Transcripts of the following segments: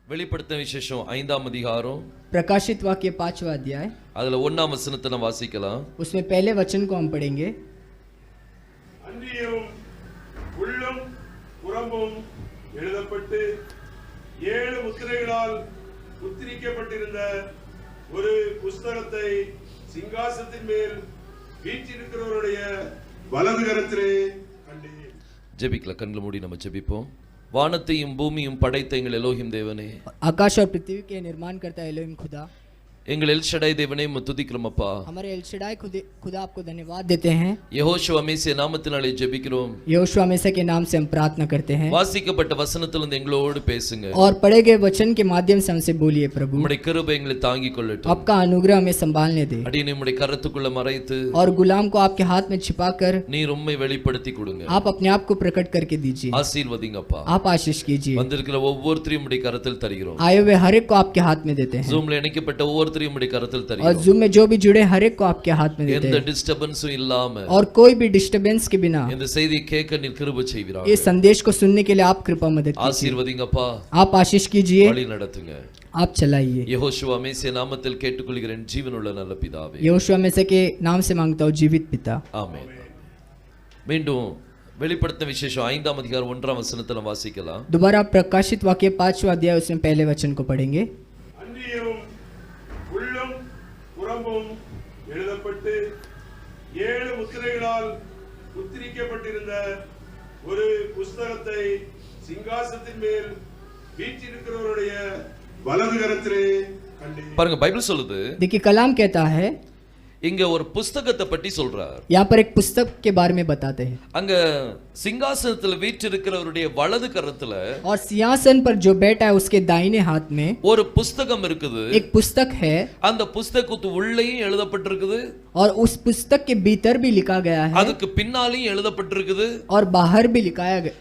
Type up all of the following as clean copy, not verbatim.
வெளிப்படுத்தின விசேஷம் 5ஆம் அதிகாரம் प्रकाशित वाक्य 5वां अध्याय அதுல 1ஆம் வசனத்தை நாம் வாசிக்கலாம். उसमें पहले वचन को हम पढ़ेंगे। அன்றியும் உள்ளும் புறம்பும் எழுதப்பட்டு 7 முத்திரைகளால் முத்திரிக்கப்பட்டிருந்த ஒரு புஸ்தகத்தை சிங்காசனத்தின் மேல் வீற்றிருக்கிறவருடைய வலது கரத்திலே கண்டேன். ஜெபிக்கலாம். கண்களை மூடி நம்ம ஜெபிப்போம். வானத்தையும் பூமியும் படைத்த எங்கள் எலோஹிம் தேவனே, आकाश और पृथ्वी के निर्माण करता है एलोहिम खुदा, எங்கள் எல் ஷடாய் தேவனே உம்மை துதிக்கிறோம் அப்பா. हमारे एल शडाई खुदा आपको धन्यवाद देते हैं। யெகோவா மேசிய நாமத்தினாலே ஜெபிக்கிறோம். यहोशुआ मेसिया के नाम से हम प्रार्थना करते हैं வாசிக்கப்பட்ட வசனத்திலிருந்து எங்களோடு பேசுங்க. और पढ़े गए वचन के माध्यम से हमसे बोलिए प्रभु। உம்முடைய கிருபை எங்களை தாங்கிக் கொள்ளட்டும். आपका अनुग्रह हमें संभालने दे அடியே உம்முடைய கரத்துக்குள்ள மறைத்து और गुलाम को आपके हाथ में छिपाकर நீர் உம்மை வெளிப்படுத்தி கொடுங்க. आप अपने आप को प्रकट करके दीजिए। ஆசீர்வதிங்கப்பா. आप आशीष कीजिए। வந்திருக்கிற ஒவ்வொருத்தரையும் உம்முடைய கரத்தில் தருகிறோம். आए हुए हर एक को आपके हाथ में देते हैं ஜூம்ல இணைக்கப்பட்ட ஒவ்வொருத்தரையும் உம்முடைய கரத்தில் और தருகிறோம். जूम में जो भी जुड़े हर एक को आपके हाथ में देते எந்த हैं டிஸ்டர்பன்ஸும் இல்லாம और कोई भी डिस्टरबेंस के बिना இந்த செய்தியை கேட்க நீர் கிருபை செய்வீராக. ये संदेश को सुनने के लिए आप कृपा मदद कीजिए। ஆசீர்வதிங்கப்பா. आप आशीष कीजिए, வழி நடத்துங்க. आप चलाइए। யெகோவா மேசிய நாமத்தில் கேட்டுக்கொள்கிறேன் ஜீவனுள்ள நல்ல பிதாவே. यहोशुआ मेसिया के नाम से मांगता हूँ जीवित पिता। ஆமென். மீண்டும் வெளிப்படுத்தின விசேஷம் 5ஆம் அதிகாரம் 1ஆம் வசனத்தை நாம் வாசிக்கலாம். दोबारा प्रकाशित वाक्य 5वां अध्याय उसमें पहले वचन को पढ़ेंगे। அன்றியும் உள்ளும் புறம்பும் எழுதப்பட்டு 7 முத்திரைகளால் முத்திரிக்கப்பட்டிருந்த ஒரு புஸ்தகத்தை சிங்காசனத்தின் மேல் வீற்றிருக்கிறவருடைய வலது கரத்திலே கண்டேன். பாருங்க, பைபிள் சொல்லுது, देखिए कलाम कहता है, இங்க ஒரு புஸ்தகத்தை பற்றி சொல்றார். यहाँ पर एक पुस्तक के बारे में बताते हैं அங்க சிங்காசனத்துல வீற்றிருக்கிறவருடைய வலது கரத்துல और सिंहासन पर जो बैठा है उसके दाहिने हाथ में ஒரு புஸ்தகம் இருக்குது. एक पुस्तक है அந்த புஸ்தகத்து உள்ளேயும் எழுதப்பட்டிருக்குது, और उस पुस्तक के भीतर भी लिखा गया है அதுக்கு பின்னாலையும் எழுதப்பட்டிருக்குது. और बाहर भी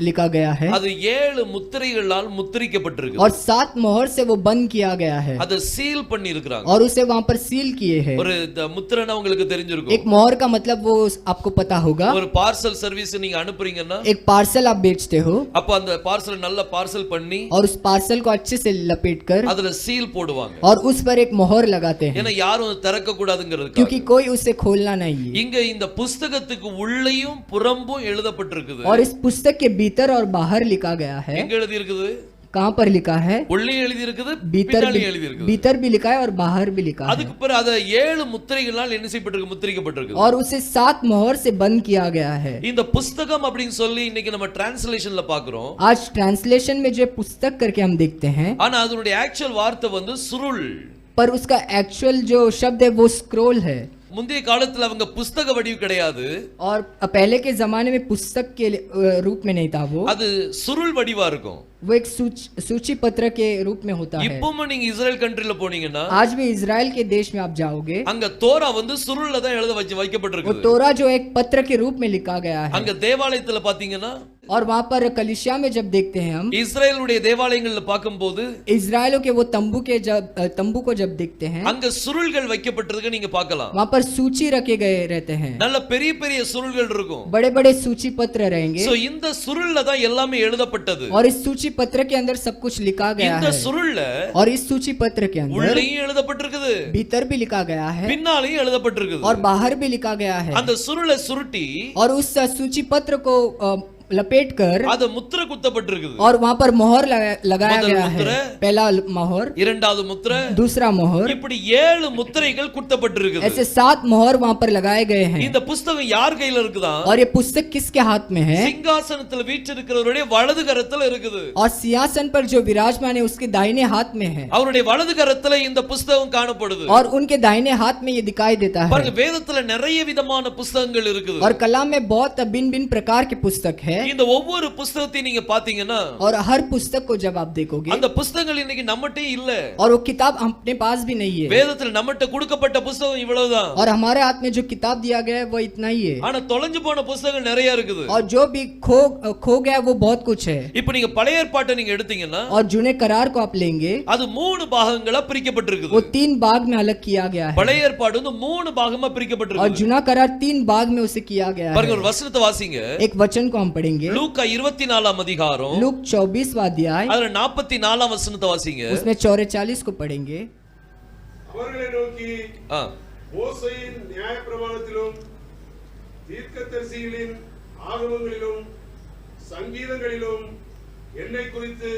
लिखा गया है அது 7 முத்திரைகளால் முத்திரிக்கப்பட்டிருக்கு. और 7 मोहर से वो बंद किया गया है அதை சீல் பண்ணி இருக்கிறாங்க. और उसे वहां पर सील किए हैं। ஒரு முத்திரைனா உங்களுக்கு தெரிஞ்சிருக்கும். एक मोहर का मतलब वो आपको पता होगा। ஒரு பார்சல் சர்வீஸ் நீங்க அனுப்புறீங்கன்னா एक पार्सल आप बेचते हो அப்ப அந்த பார்சல் நல்ல பார்சல் பண்ணி और उस पार्सल को अच्छे से लपेटकर அதுல சீல் போடுவாங்க. और उस पर एक मोहर लगाते हैं ஏன்னா யாரும் திறக்க கூடாதுங்கிறதுக்காக. क्योंकि कोई उसे खोलना नहीं है। இங்க இந்த புஸ்தகத்துக்கு உள்ளேயும் புறம்பும் எழுதப்பட்டிருக்குது. और इस पुस्तक के भीतर और बाहर लिखा गया है। எங்க எழுதி இருக்குது? कहाँ पर लिखा है? உள்ளே எழுதி இருக்குது, भीतर பின்னாலே எழுதி இருக்குது. भीतर भी लिखा है और बाहर भी लिखा है அதுக்கு பிறகு அத 7 முத்திரைகளால் என்ன செய்யப்பட்டிருக்கு? முத்திரிக்கப்பட்டிருக்கு. और उसे 7 मोहर से बंद किया गया है। இந்த புஸ்தகம் அப்படினு சொல்லி இன்னைக்கு நம்ம டிரான்ஸ்லேஷன்ல பாக்குறோம். आज ट्रांसलेशन में जो पुस्तक करके हम देखते हैं, ஆனா அதனுடைய ஆக்சுவல் வார்த்தை வந்து சுருள். पर उसका एक्चुअल जो शब्द है वो स्क्रोल है। முந்தைய காலத்துல அவங்க புஸ்தக வடிவு கிடையாது, और पहले के जमाने में पुस्तक के रूप में नहीं था वो அது சுருள் வடிவா இருக்கும். एक सूची पत्र के रूप में होता है। இப்பவும் நீங்க இஸ்ரேல் கண்ட்ரில போனீங்கன்னா आज भी इजराइल के देश में आप जाओगे, அங்க தோரா வந்து சுருள்ல தான் எழுத वो வைக்கப்பட்டிருக்கு. तोरा जो एक पत्र के रूप में लिखा गया है। அங்க தேவாலயத்துல பாத்தீங்கன்னா और वहाँ पर कलिसिया में जब देखते हैं हम, இஸ்ரேலுடைய தேவாலயங்கள்ல பாக்கும்போது इजराइलों के वो तंबू को जब देखते हैं, அங்க சுருள்கள் வைக்கப்பட்டிருக்கு நீங்க பார்க்கலாம். वहाँ पर सूची रखे गए रहते हैं, நல்ல பெரிய பெரிய சுருள்கள் இருக்கும். बड़े बड़े सूची पत्र रहेंगे சோ இந்த சுருள்ல தான் எல்லாமே எழுதப்பட்டது. और इस सूची पत्र के अंदर सब कुछ लिखा गया இந்த है। சுருள்ல और इस सूची पत्र के अंदर உள்ளேயும் எழுதப்பட்டிருக்குது, भीतर भी लिखा गया है பின்னாலையும் எழுதப்பட்டிருக்குது. और बाहर भी लिखा गया है। அந்த சுருளை சுருட்டி और उस सूची पत्र को लपेट कर அத முத்திரை குத்தப்பட்டிருக்குது. और वहाँ पर मोहर लगाया முதல் गया முத்திரை, है। पहला मोहर, இரண்டாவது முத்திரை, दूसरा मोहर, இப்படி 7 முத்திரைகள் குத்தப்பட்டிருக்குது. ऐसे 7 मोहर वहाँ पर लगाए गए हैं। இந்த புத்தகம் யார் கையில இருக்குதா? और ये पुस्तक किसके हाथ में है? சிங்காசனத்துல வீற்றிருக்கிறவருடைய வலது கரத்துல இருக்குது. और सिंहासन पर जो विराजमान है उसके दाहिने हाथ में है। அவருடைய வலது கரத்துல இந்த புத்தகம் காணப்படுது. और उनके दाहिने हाथ में ये दिखाई देता है। பாருங்க, வேதத்துல நிறைய விதமான புத்தகங்கள் இருக்குது. और कलाम में बहुत भिन्न भिन्न प्रकार के पुस्तक है। இந்த ஒவ்வொரு புத்தகத்தையும் நீங்க பாத்தீங்கன்னா और हर पुस्तक को जब आप देखोगे, அந்த புத்தகங்கள் இன்னைக்கு நம்மட்டே இல்ல. और वो किताब अपने पास भी नहीं है। வேதத்துல நம்மட்ட கொடுக்கப்பட்ட புத்தகம் இவ்வளவுதான். और हमारे हाथ में जो किताब दिया गया है वो इतना ही है। ஆனா தொலைஞ்சு போன புத்தகங்கள் நிறைய இருக்குது. और जो भी खो गया वो बहुत कुछ है। இப்போ நீங்க பழைய ஏற்பாட்டை நீங்க எடுத்தீங்கன்னா और जूने करार को आप लेंगे, அது 3 பாகங்களா பிரிக்கப்பட்டிருக்குது. वो 3 भाग में अलग किया गया है। பழைய ஏற்பாடு வந்து 3 பாகமா और பிரிக்கப்பட்டிருக்கு. जूना करार 3 भाग में उसे किया गया பாருங்க, है। ஒரு வசனத்தை வாசிங்க. एक वचन को हम पढ़ेंगे। லூக்கா 24ஆம் அதிகாரம் लूक 24वां अध्याय அதுல 44ஆம் வசனத்தை வாசிங்க. उसमें 44 को पढ़ेंगे। அவர்களை நோக்கி ஆ, மோசேயின் நியாயப்பிரமாணத்திலும் தீர்க்கதரிசிகளின் ஆகமங்களிலும் சங்கீதங்களிலும் என்னை குறித்து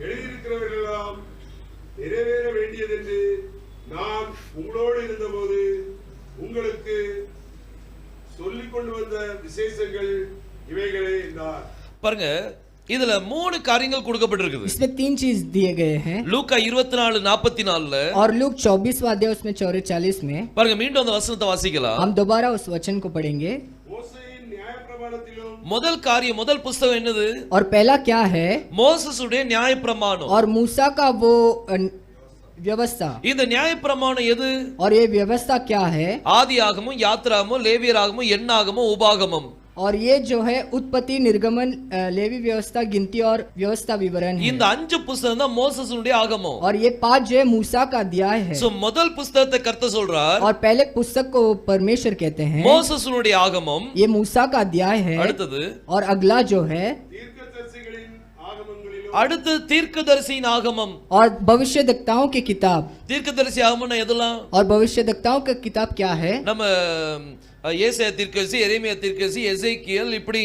எழுதியிருக்கிறவர்களெல்லாம் நிறைவேற வேண்டியதென்று நான் உங்களோடு இருந்தபோது உங்களுக்கு சொல்லிக் கொண்டு வந்த விசேஷங்கள் இவைகளே என்றார். பாருங்க, இதுல 3 காரியங்கள் கொடுக்கப்பட்டிருக்குது. इसमें 3 चीज दिए गए हैं। லூக்கா 24:44ல और लूक 24वां अध्याय उसमें 44 में பாருங்க, மீண்டும் அந்த வசனத்தை வாசிக்கலாம். हम दोबारा उस वचन को पढ़ेंगे। மோசேயின் நியாயப்பிரமாணத்திலும் முதல் காரியம், முதல் புஸ்தகம் என்னது? और पहला क्या है? மோசேசுடைய நியாயப்பிரமாணம். और मूसा का वो व्यवस्था। இந்த நியாயப்பிரமாணம் எது? और ये व्यवस्था क्या है? ஆதியாகமம், யாத்ராகமம், லேவியராகமம், எண்ணாகமம், உபாகமம். और ये जो है उत्पत्ति, निर्गमन, लेवी व्यवस्था, गिनती और व्यवस्था विवरण है। இந்த 5 புஸ்தகம் தான் மோசேசுடைய ஆகமம். और ये 5 जो है मूसा का अध्याय है। சோ முதல் புஸ்தகத்தை கர்த்தர் சொல்றார், और पहले पुस्तक को परमेश्वर कहते हैं, மோசேசுடைய ஆகமம். ये मूसा का अध्याय है। அடுத்தது और अगला जो है தீர்க்கதரிசிகளின் ஆகமங்களிலும் அடுத்து தீர்க்கதரிசியின் ஆகமம். और भविष्यद्वक्ताओं की किताब। தீர்க்கதரிசி ஆகமம்னா எதெல்லாம்? और भविष्यद्वक्ताओं की किताब क्या है? நம்ம ஏசாயா தீர்க்கதரிசி, எரேமியா தீர்க்கதரிசி, எசேக்கியேல், இப்படி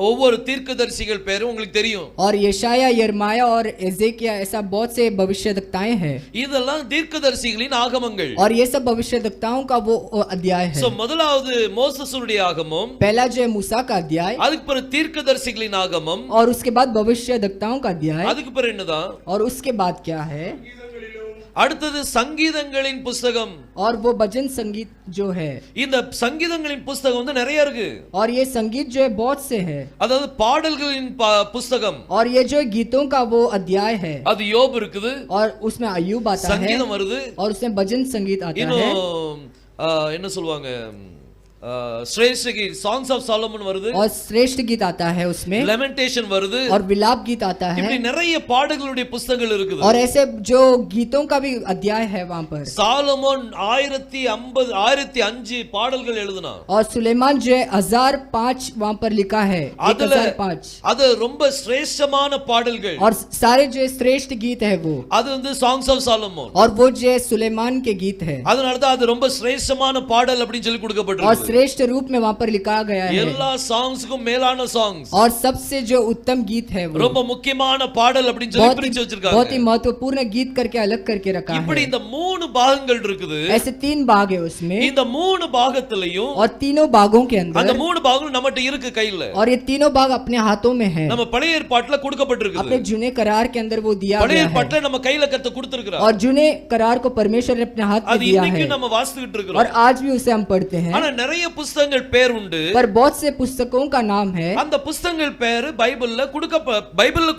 ஒவ்வொரு தீர்க்கதரிசிகள் பேரும் உங்களுக்கு தெரியும். और यशाया, यिर्मयाह और एजेकिया, ऐसा बहुत से भविष्यद्वक्ताएं हैं। இதெல்லாம் தீர்க்கதரிசிகளின் ஆகமங்கள். और ये सब भविष्यद्वक्ताओं का वो अध्याय है। சோ முதலாவது மோசேசுடைய ஆகமம், पहला जो है मूसा का अध्याय, அதுக்கு பிறகு தீர்க்கதரிசிகளின் ஆகமம், और उसके बाद भविष्यद्वक्ताओं का अध्याय, அதுக்கு பிறகு என்னதான்? और उसके बाद क्या है? அடுத்தது சங்கீதங்களின் புஸ்தகம். और वो भजन संगीत जो है। இந்த சங்கீதங்களின் புஸ்தகம் வந்து நிறைய இருக்கு. और ये संगीत जो है बहुत से है। அதாவது பாடல்களின் புஸ்தகம். और ये जो गीतों का वो अध्याय है। அது யோப் இருக்குது, और उसमें अय्यूब आता है, சங்கீதம் வருது, और उसमें भजन संगीत आता है। இன்னும் என்ன சொல்லுவாங்க, श्रेष्ठ गीत, सॉन्ग्स ऑफ सोलोमन வருது, और श्रेष्ठ गीत आता है उसमें, लेमेंटेशन வருது, और विलाप गीत आता है। இப்படி நிறைய பாடல்களுடைய புத்தகங்கள் இருக்குது. और ऐसे जो गीतों का भी अध्याय है वहां पर। சாலமோன் 1005 பாடல்கள் எழுதினார். और सुलेमान जो है 1005 वहां पर लिखा है, 1005। அது ரொம்ப சிரேஷ்டமான பாடல்கள். और सारे जो श्रेष्ठ गीत है वो, அது வந்து சாங்ஸ் ஆஃப் சாலமோன். और वो जो है सुलेमान के गीत है। அதனால தான் அது ரொம்ப சிரேஷ்டமான பாடல் அப்படினு சொல்லி கொடுக்கப்பட்டிருக்கு. और श्रेष्ठ रूप में वहां पर लिखा गया है। எல்லா சாங்ஸ்க்கும் மேலான சாங்ஸ், और सबसे जो उत्तम गीत है वो ரொம்ப முக்கியமான பாடல் அப்படினு சொல்லி பிரிச்சு வச்சிருக்காங்க. बहुत ही महत्वपूर्ण गीत करके अलग करके रखा है। இப்படி இந்த 3 பாகங்கள் இருக்குது. ऐसे 3 भाग है उसमें। இந்த 3 பாகத்திலயும் और तीनों भागों के அந்த अंदर, 3 பாகங்களும் நம்மட்ட இருக்கு கையில. और ये तीनों भाग अपने हाथों में है। நம்ம பழைய ஏற்பாட்டுல கொடுக்கப்பட்டிருக்கு. अपने जुने करार के अंदर वो दिया பழைய गया है। ஏற்பாட்டுல நம்ம கையில கர்த்தர் கொடுத்திருக்கார். और जुने करार को परमेश्वर ने अपने हाथ में அது दिया இன்னைக்கு है। நம்ம வாசித்துட்டு और இருக்கோம். आज भी उसे हम पढ़ते हैं। ஆனா நிறைய புத்தகங்கள் பேர் உண்டு. पर बहुत से पुस्तकों का नाम है। அந்த புத்தகங்கள் பேர் பைபிள்ல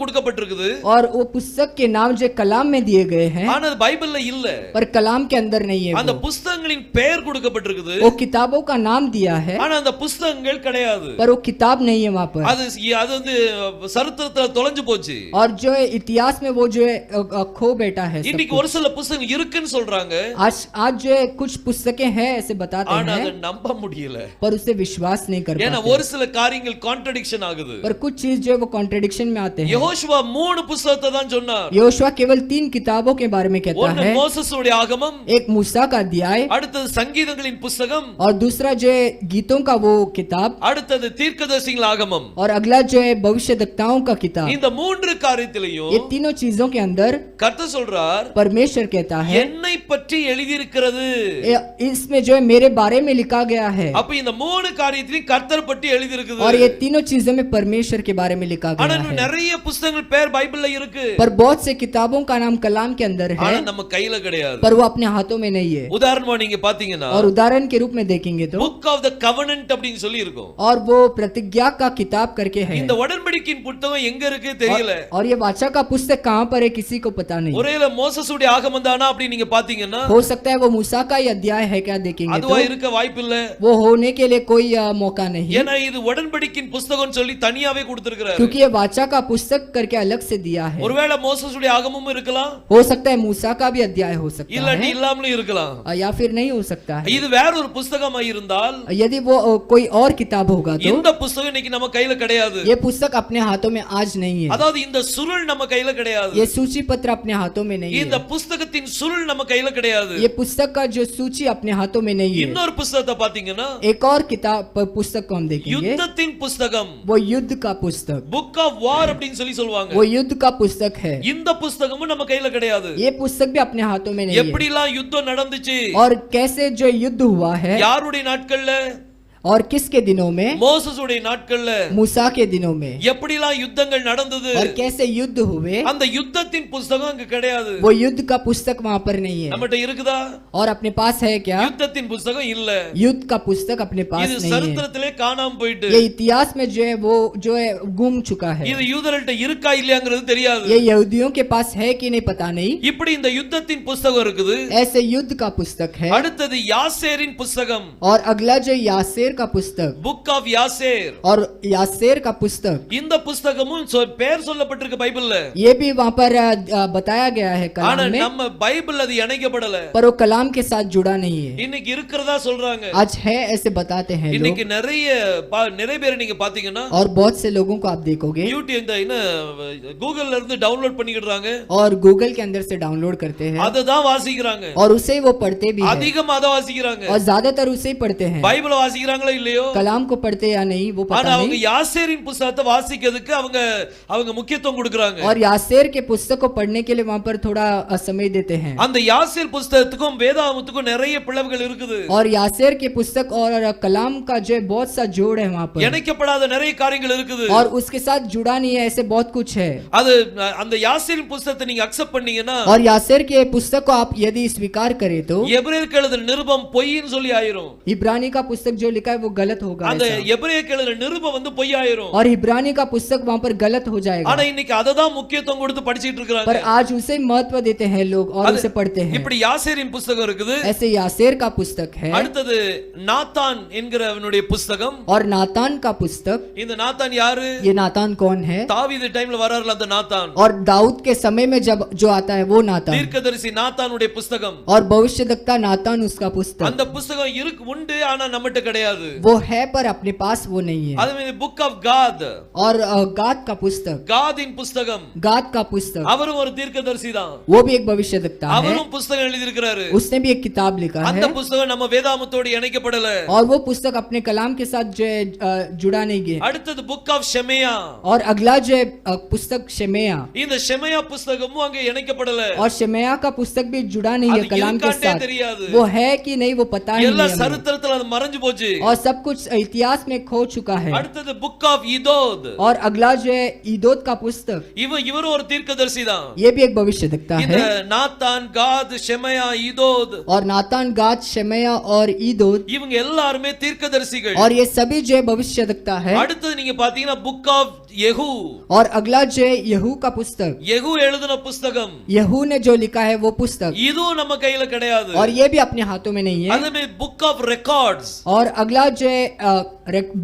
கொடுக்கப்பட்டிருக்குது. और वो पुस्तक के नाम जो कलाम में दिए गए हैं, ஆனா அது பைபிள்ல இல்ல. पर कलाम के अंदर नहीं है। அந்த புத்தகங்களின் பெயர் கொடுக்கப்பட்டிருக்குது. वो किताबों का नाम दिया है, ஆனா அந்த புத்தகங்கள் கிடையாது. पर वो किताब नहीं है वहां पर। அது வந்து சரித்திரத்துல தொலைஞ்சு போச்சு. और जो है इतिहास में वो जो है खो बैठा है। இன்னைக்கு ஒரு சில புத்தகங்கள் இருக்குன்னு சொல்றாங்க. आज जो है कुछ पुस्तकें हैं ऐसे बताते ஆனா हैं, அதை நம்ப முடியல. पर उसे विश्वास नहीं कर ஏன்னா पाते। ஒரு சில காரியங்கள் கான்ட்ரடிக்ஷன் ஆகுது. पर कुछ चीज जो है वो कॉन्ट्रडिक्शन में आते हैं। யெகோஷுவா 3 புத்தகத்தை தான் சொன்னார். योशुआ केवल 3 किताबों के बारे में कहता ஒன்னு है। மோசேசுடைய ஆகமம், एक मूसा का अध्याय, அடுத்தது சங்கீதங்களின் புத்தகம், और दूसरा जो है गीतों का वो किताब, அடுத்தது தீர்க்கதரிசிகள் ஆகமம். और अगला जो है भविष्यद्वक्ताओं का किताब। இந்த 3 காரியத்திலையும் ये तीनों चीजों के अंदर கர்த்தர் சொல்றார், परमेश्वर कहता है என்னை பற்றி எழுதியிருக்கிறது. इसमें जो है मेरे बारे में लिखा गया है। அப்ப இந்த 3 காரியத்திலும் கர்த்தர் பற்றி எழுதியிருக்குது. और ये तीनों चीजों में परमेश्वर के बारे में लिखा ஆனா गया है। நிறைய புத்தகங்கள் பேர் பைபிள்ல இருக்கு. पर बहुत से किताबों का नाम कलाम के अंदर है, ஆனா நம்ம கையில கிடையாது. पर वो अपने हाथों में नहीं है। உதாரணமா நீங்க பாத்தீங்கன்னா और उदाहरण के रूप में देखेंगे तो புக் ஆஃப் தி கவெனன்ட் அப்படினு சொல்லி இருக்கும். और वो प्रतिज्ञा का किताब करके है। இந்த உடன்படிக்கையின் புத்தகம் எங்க இருக்கு தெரியல. और ये वाचा का पुस्तक कहां पर है किसी को पता नहीं। ஒருவேளை மோசேசுடைய ஆகமம் தானா அப்படி நீங்க பாத்தீங்கன்னா हो सकता है वो मूसा का ही अध्याय है क्या, देखेंगे அதுவா तो இருக்க வாய்ப்பில்லை. वो वो होने के लिए कोई मौका नहीं, ஏன்னா இது உடன்படிக்கையின் புஸ்தகம் சொல்லி தனியாவே கொடுத்திருக்கிறாரு. क्योंकि ये वाचा का पुस्तक करके अलग से दिया है। ஒருவேளை மோசேசுடைய ஆகமமும் இருக்கலாம், हो सकता है मूसा का भी अध्याय हो सकता இல்லாட்டி है, இல்லாமலும் இருக்கலாம். या फिर नहीं हो सकता है। இது வேற ஒரு புஸ்தகமா இருந்தால் यदि वो कोई और किताब होगा तो இந்த புஸ்தகம் இன்னைக்கு நம்ம கையில கிடையாது. ये पुस्तक अपने हाथों में आज नहीं है, அதாவது இந்த சுருள் நம்ம கையில கிடையாது. ये सूची पत्र अपने हाथों में नहीं இந்த है, புஸ்தகத்தின் சுருள் நம்ம கையில கிடையாது. ये पुस्तक का जो सूची अपने हाथों में नहीं है। இன்னொரு புஸ்தகத்தை பாத்தீங்கன்னா एक और किताब पुस्तक को हम देखेंगे, யுத்தத்தின் புஸ்தகம், वो युद्ध का पुस्तक, புக் ஆஃப் வார் அப்படின்னு சொல்லி சொல்வாங்க. वो युद्ध का पुस्तक है। இந்த புஸ்தகமும் நம்ம கையில கிடையாது. ये पुस्तक भी अपने हाथों में नहीं है। எப்படிலாம் யுத்தம் நடந்துச்சு, और कैसे जो युद्ध हुआ है, யாருடைய நாட்கள்ல, और किसके दिनों में, மோசேசுடைய நாட்கள்ல मूसा के दिनों में, எப்படிலாம் யுத்தங்கள் நடந்தது, और कैसे युद्ध हुए, அந்த யுத்தத்தின் புஸ்தகம் அங்க கிடையாது. वो युद्ध का पुस्तक वहां पर नहीं है। நம்மட்ட இருக்குதா? और अपने पास है क्या? யுத்தத்தின் புஸ்தகம் இல்ல. युद्ध का पुस्तक अपने पास இது नहीं है। சரித்திரத்திலே காணாம போயிட்டு, ये इतिहास में जो है वो जो है गुम चुका है। இது யூதர்கள்ட்ட இருக்கா இல்லையாங்கிறது தெரியாது. ये यहूदियों के पास है कि नहीं पता नहीं। இப்படி இந்த யுத்தத்தின் புஸ்தகம் இருக்குது. ऐसे युद्ध का पुस्तक है। அடுத்தது யாசேரின் புஸ்தகம், और अगला जो यासेर का पुस्तक, புக் ஆஃப் யாசேர். और यासेर का पुस्तक, இந்த புஸ்தகமும் பேர் சொல்லப்பட்டிருக்கு பைபிள்ல. ये भी वहां पर बताया गया है ஆனா कलाम में, நம்ம பைபிள் அது இணைக்கப்படல. पर वो कलाम के साथ जुड़ा नहीं है। இன்னைக்கு இருக்கிறதா சொல்றாங்க. आज है ऐसे बताते हैं लोग, இன்னைக்கு நிறைய பேர் நீங்க பாத்தீங்கன்னா और बहुत से लोगों को आप देखोगे யூடியூப் இந்த என்ன கூகுள்ல இருந்து டவுன்லோட் பண்ணிக்கிடுறாங்க, और गूगल के अंदर से डाउनलोड करते हैं, அதை தான் வாசிக்கிறாங்க. और उसे वो पढ़ते भी हैं, அதிகமா அதை வாசிக்கிறாங்க. और ज्यादातर उसे ही पढ़ते हैं। பைபிளை வாசிக்கிறாங்களோ இல்லையோ, कलाम को पढ़ते या नहीं वो ஆனா पता அவங்க नहीं। யாசேரின் புத்தகத்தை வாசிக்கிறதுக்கு அவங்க முக்கியத்துவம் கொடுக்கறாங்க. और यासेर के पुस्तक को पढ़ने के लिए वहां पर थोड़ा समय देते हैं। அந்த யாசேர் புத்தகத்துக்கும் வேதாகமத்துக்கும் நிறைய பிளவுகள் இருக்குது. और यासेर के पुस्तक और कलाम का जो है बहुत सा जोड़ है वहां पर, இணைக்கப்படாத நிறைய காரியங்கள் இருக்குது. और उसके साथ जुड़ा नहीं है, ऐसे बहुत कुछ है। அது அந்த யாசேரின் புத்தகத்தை நீங்க அக்செப்ட் பண்ணீங்கன்னா, और यासेर के पुस्तक को आप यदि स्वीकार करें तो எபிரேயருக்கு எழுதின நிருபம் பொய்ன்னு சொல்லி ஆயிரும். इब्रानी का पुस्तक जो लिखा है वो गलत होगा அந்த ऐसा। எபிரேயருக்கு எழுதின நிருபம் வந்து பொய்யாயிரும். और इब्रानी का पुस्तक वहां पर गलत हो जाएगा। ஆனா இன்னைக்கு அதை தான் முக்கியத்துவம் கொடுத்து படிச்சிட்டு पर இருக்காங்க. आज उसे महत्व देते हैं लोग और அது- उसे पढ़ते हैं। இப்படி யாசேரின் புத்தகம் இருக்குது. ऐसे यासेर का पुस्तक है। அடுத்தது நாத்தான் என்கிறவனுடைய புத்தகம். और नातान का पुस्तक, இந்த நாத்தான் யாரு? ये नातान कौन है? தாவீது டைம்ல வராருல அந்த நாத்தான். और दाऊद के समय में जब जो आता है वो नातान, தீர்க்கதரிசி நாத்தானுடைய புத்தகம். और भविष्यद्वक्ता नातान उसका पुस्तक, அந்த புத்தகம் உண்டு, ஆனா நம்மட்ட கிடையாது. वो है पर अपने पास वो नहीं है। அது புக் ஆஃப் காத், और गाद का पुस्तक, காதின் புத்தகம். गाद का पुस्तक, அவரும் ஒரு தீர்க்கதரிசி தான். वो भी एक भविष्यद्वक्ता है, அவரும் புத்தகம் எழுதி இருக்கிறாரு. उसने भी एक किताब लिखा அந்த है। புத்தகம் நம்ம வேதாகமத்தோடு இணைக்கப்படல. और वो पुस्तक अपने कलाम के साथ जो है जुड़ा नहीं गया। அடுத்தது புக் ஆஃப் ஷெமையா. और अगला जो है पुस्तक शेमया, இந்த ஷெமையா புத்தகமும் அங்க இணைக்கப்படல. और शेमया का पुस्तक भी जुड़ा नहीं है அது कलाम के இருக்காட்டே साथ। தெரியாது. वो है कि नहीं वो पता ही எல்லா नहीं है हमें। சரித்திரத்துல அது மறைஞ்சு போச்சு. और सब कुछ इतिहास में खो चुका है। அடுத்தது புக் ஆஃப் இதோத். और अगला जो है ईदोत का पुस्तक, இவரும் ஒரு தீர்க்கதரிசி தான். ये भी एक भविष्यद्वक्ता இந்த है। நாத்தான், காத், ஷெமையா, இதோத், और नातान, गाद, शेमया और ईदोत, இவங்க எல்லாருமே தீர்க்கதரிசிகள். और ये सभी जो है भविष्यद्वक्ता है। அடுத்து நீங்க பாத்தீங்கன்னா புக் ஆஃப் யெகூ. और अगला जो है यहू का पुस्तक, யெகூ எழுதின புத்தகம். यहू ने जो लिखा है वो पुस्तक, இதுவும் நம்ம கையில கிடையாது. और ये भी अपने हाथों में नहीं है। அதுமே புக் ஆஃப் ரெக்கார்ட்ஸ். और अगला जो है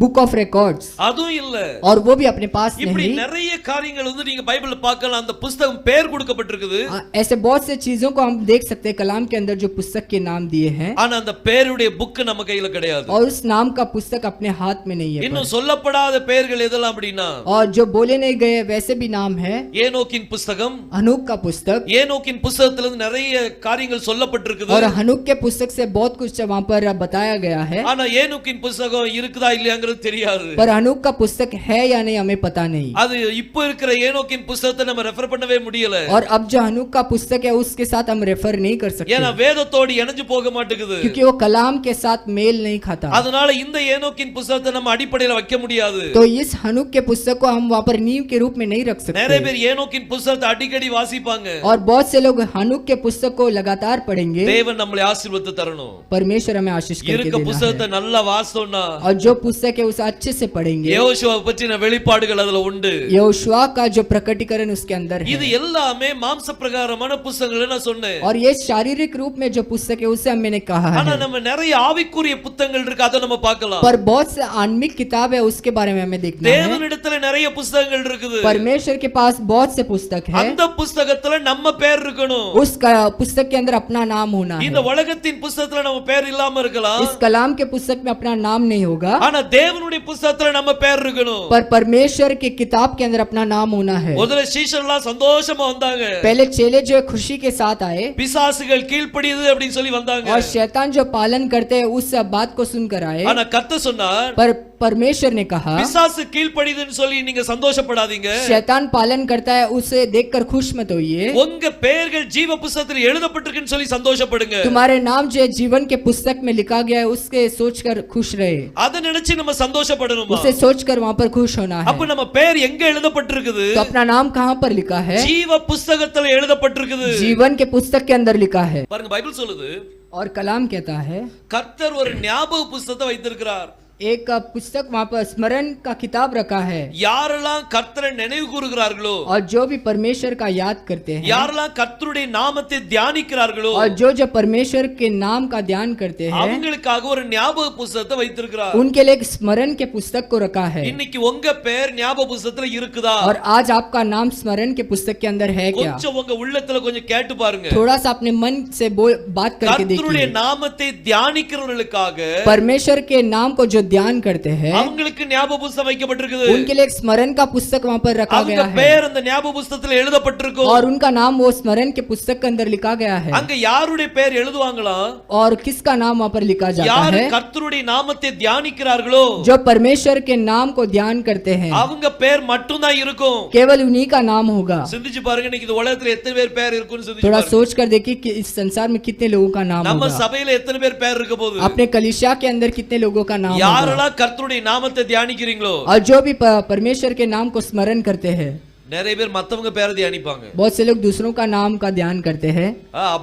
बुक ऑफ रिकॉर्ड्स, அதுவும் இல்ல. और वो भी अपने पास இப்படி नहीं। நிறைய காரியங்கள் வந்து நீங்க பைபிள்ல பார்க்கலாம். அந்த புத்தகம் பேர் கொடுக்கப்பட்டிருக்குது. ऐसे बहुत से चीजों को हम देख सकते हैं कलाम के अंदर जो पुस्तक के नाम दिए हैं, ஆனா அந்த பேருடைய புக் நம்ம கையில கிடையாது. और उस नाम का पुस्तक अपने हाथ में नहीं है। இன்னும் சொல்லப்படாத பெயர்கள் எதெல்லாம் அப்படின்னா, और जो बोले नहीं गए वैसे भी नाम है ஏனோக்கின் புத்தகம். हनूक का पुस्तक, ஏனோக்கின் புத்தகத்திலிருந்து நிறைய காரியங்கள் சொல்லப்பட்டிருக்குது. और हनूक के पुस्तक से बहुत कुछ वहां पर बताया गया है। ஆனா ஏனோக்கின் புத்தகம் இருக்குதா இல்லையாங்கிறது தெரியாது. पर हनूक का पुस्तक है या नहीं हमें पता नहीं। அது இப்போ இருக்கிற ஏனோக்கின் புத்தகத்தை நம்ம ரெஃபர் பண்ணவே முடியல. और अब जो हनूक का पुस्तक है उसके साथ हम रेफर नहीं कर सकते, ஏன்னா வேதத்தோடு இணைஞ்சு போக மாட்டேங்குது. क्योंकि वो कलाम के साथ मेल नहीं खाता। அதனால இந்த ஏனோக்கின் புத்தகத்தை நம்ம அடிப்படையில வைக்க முடியாது. तो इस हनूक के पुस्तक को हम वहां पर नींव के रूप में नहीं रख நிறைய सकते। பேர் ஏனோக்கின் புத்தகத்தை அடிக்கடி வாசிப்பாங்க. और बहुत से लोग हनूक के पुस्तक को लगातार पढ़ेंगे। தேவன் நம்மளை ஆசீர்வதித்து தரணும். परमेश्वर हमें आशीष करके இருக்க देना புத்தகத்தை है। நல்லா வாசித்தோம்னா और जो पुस्तक है उसे अच्छे से पढ़ेंगे, யோசுவா பற்றின வெளிப்பாடுகள் அதுல உண்டு. यहोशुआ का जो प्रकटीकरण उसके अंदर இது है, எல்லாமே மாம்ச பிரகாரமான புத்தகங்கள் நான் சொன்னேன். और ये शारीरिक रूप में जो पुस्तक है उसे मैंने कहा ஆனா है, நம்ம நிறைய ஆவிக்குரிய புத்தகங்கள் இருக்கு, அதை நம்ம பார்க்கலாம். पर बहुत से आत्मिक किताब है उसके बारे में हमें देखना है। தேவனிடத்துல நிறைய புத்தகங்கள் இருக்குது. परमेश्वर के पास बहुत से पुस्तक है, அந்த புத்தகத்துல நம்ம பேர் இருக்கணும். उस पुस्तक के अंदर अपना नाम होना இந்த है। உலகத்தின் புத்தகத்துல நம்ம பேர் இல்லாம இருக்கலாம், इस कलाम के पुस्तक में अपना नाम नहीं होगा, ஆனா தேவனுடைய புத்தகத்துல நம்ம பேர் இருக்கணும். पर परमेश्वर के किताब के अंदर अपना नाम होना है। முதல்ல சீஷர்லாம் சந்தோஷமா வந்தாங்க, पहले चेले जो है खुशी के साथ आए, பிசாசுகள் கீழ்ப்படியுது அப்படின்னு சொல்லி வந்தாங்க. और शैतान जो पालन करते हैं उस बात को सुनकर आए, ஆனா கர்த்தர் சொன்னார், पर परमेश्वर ने कहा பிசாசு கீழ்ப்படியுதுன்னு சொல்லி நீங்க சந்தோஷப்படாதீங்க, शैतान पालन करता है उसे देखकर खुश मत होइए, உங்க பெயர்கள் ஜீவ புத்தகத்தில் எழுதப்பட்டிருக்குன்னு சொல்லி சந்தோஷப்படுங்க. तुम्हारे नाम जो है जीवन के पुस्तक में लिखा गया है उसके सोचकर खुश रहे, அதை நினைச்சு நம்ம சந்தோஷப்படணுமா? उसे सोचकर वहां पर खुश होना है। அப்ப நம்ம பேர் எங்க எழுதப்பட்டிருக்குது? तो अपना नाम कहाँ पर लिखा है? ஜீவ புத்தகத்துல எழுதப்பட்டிருக்குது. जीवन के पुस्तक के अंदर लिखा है। பாருங்க, பைபிள் சொல்லுது, और कलाम कहता है கர்த்தர் ஒரு ஞாபக புத்தகத்தை வைத்திருக்கிறார். एक पुस्तक वहाँ पर स्मरण का किताब रखा है, யாரெல்லாம் கர்த்தரை நினைவு கூறுகிறார்களோ, और जो भी परमेश्वर का याद करते हैं, யாரெல்லாம் கர்த்தருடைய நாமத்தை தியானிக்கிறார்களோ, और जो परमेश्वर के नाम का ध्यान करते हैं, அவங்களுக்காக ஒரு ஞாபக புத்தகத்தை வைத்திருக்கிறார். उनके लिए एक स्मरण के पुस्तक को रखा है। இன்னைக்கு உங்க பேர் ஞாபக புத்தகத்துல இருக்குதா? और आज आपका नाम स्मरण के पुस्तक के अंदर है क्या? கொஞ்சம் உங்க உள்ளத்துல கொஞ்சம் கேட்டு பாருங்க. थोड़ा सा अपने मन से बात करके கர்த்தருடைய देखिए। நாமத்தை தியானிக்கிறவர்களுக்காக परमेश्वर के नाम को जो ध्यान करते हैं அவங்களுக்கு ஞாபக புத்தகம் வைக்கப்பட்டிருக்குது. उनके लिए एक स्मरण का पुस्तक वहाँ पर रखा அவங்க गया है, பேர் அந்த ஞாபக புத்தகத்துல எழுதப்பட்டிருக்கும். और उनका नाम वो स्मरण के पुस्तक के अंदर लिखा गया है। அங்க யாருடைய பேர் எழுதுவாங்களா? और किसका नाम वहाँ पर लिखा जाता யாரு है? கர்த்தருடைய நாமத்தை தியானிக்கிறார்களோ, जो परमेश्वर के नाम को ध्यान करते हैं, அவங்க பேர் மட்டும் தான் இருக்கும். केवल उन्हीं का नाम होगा। சிந்திச்சு பாருங்க, இன்னைக்கு இந்த உலகத்துல எத்தனை பேர் பேர் இருக்குன்னு சிந்திச்சு थोड़ा பாருங்க. सोच कर देखिए कि इस संसार में कितने लोगों का नाम நம்ம होगा, சபையில எத்தனை பேர் பேர் இருக்க போகுது? अपने कलीसिया के अंदर कितने लोगों का नाम होगा, யாரெல்லாம் கர்த்தருடைய நாமத்தை தியானிக்கிறீங்களோ, और जो भी परमेश्वर के नाम को स्मरण करते हैं। நிறைய பேர் மத்தவங்க பேரை தியானிப்பாங்க. बहुत से लोग दूसरों का नाम का ध्यान करते हैं,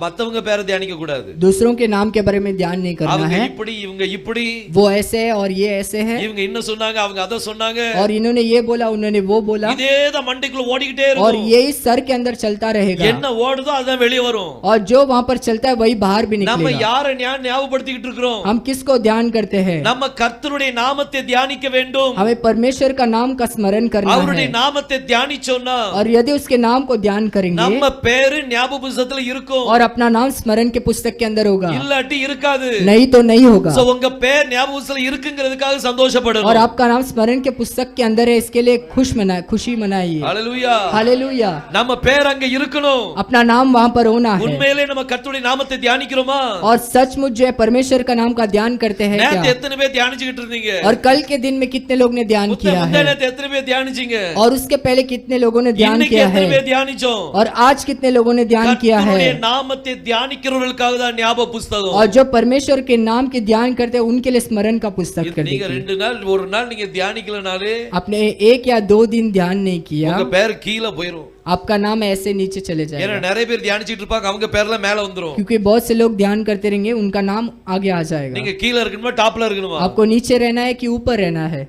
மத்தவங்க பேரை தியானிக்க கூடாது. दूसरों के नाम के बारे में ध्यान नहीं करना அவங்க है। இப்படி, இவங்க இப்படி, वो ऐसे है और ये ऐसे है, இவங்க இன்னும் சொன்னாங்க, அவங்க அத சொன்னாங்க, और इन्होंने ये बोला उन्होंने वो बोला, இதேதான் மண்டைக்குள்ள ஓடிக்கிட்டே और இருக்கும். यही सर के अंदर चलता रहेगा, என்ன ஓடுதோ அதான் வெளிய வரும். और जो वहाँ पर चलता है वही बाहर भी நம்ம निकलेगा। யாரை ஞாபகப்படுத்திக்கிட்டு இருக்கிறோம்? हम किसको ध्यान करते हैं? நம்ம கர்த்தருடைய நாமத்தை தியானிக்க வேண்டும். हमें परमेश्वर का नाम का स्मरण करना அவருடைய है, நாமத்தை தியானிச்சோம்னா और यदि उसके नाम को ध्यान करेंगे நம்ம பேரு ஞாபக புத்தகத்துல இருக்கும். और अपना नाम स्मरण के पुस्तक के अंदर होगा, இல்லாட்டி இருக்காது. नहीं तो नहीं होगा। சோ உங்க பேர் ஞாபக புத்தகத்துல இருக்குங்கிறதுக்காக और சந்தோஷப்படணும். आपका नाम स्मरण के पुस्तक के अंदर है, इसके लिए खुशी मनाइए। ஹalleluya. हालेलुया। நம்ம பேர் அங்க இருக்கணும். अपना नाम वहाँ पर होना है, உண்மையிலே நம்ம கர்த்தருடைய நாமத்தை தியானிக்கிறோமா? और सचमुच जो है परमेश्वर का नाम का ध्यान करते हैं நேத்து क्या? எத்தனை பேர் தியானிச்சிட்டு இருந்தீங்க? और कल के दिन में कितने लोग ने ध्यान किया है? நேத்து எத்தனை பேர் தியானிச்சீங்க? और उसके पहले कितने लोगों ने ध्यान இன்னைக்கு किया எத்தனை है? பேர் தியானிச்சோம்? और आज कितने लोगों ने ध्यान किया கர்த்தருடைய है? நாமத்தை தியானிக்கிறவர்களுக்காக தான் ஞாபக புத்தகம். और जो परमेश्वर के नाम के ध्यान करते हैं उनके लिए स्मरण का पुस्तक कर நீங்க दीजिए। 2 நாள் ஒரு நாள் நீங்க தியானிக்கலனாலே आपने 1 या 2 दिन ध्यान नहीं किया, உங்க பேர் கீழ போயிடும். आपका नाम ऐसे नीचे चले ஏன்னா जाएगा, நிறைய பேர் தியானிச்சிட்டு இருப்பாங்க, அவங்க பேர்லாம் மேல வந்துரும். क्योंकि बहुत से लोग ध्यान करते रहेंगे, उनका नाम आगे आ जाएगा। நீங்க கீழ இருக்கணுமா டாப்ல இருக்கணுமா? आपको नीचे रहना है कि ऊपर रहना है?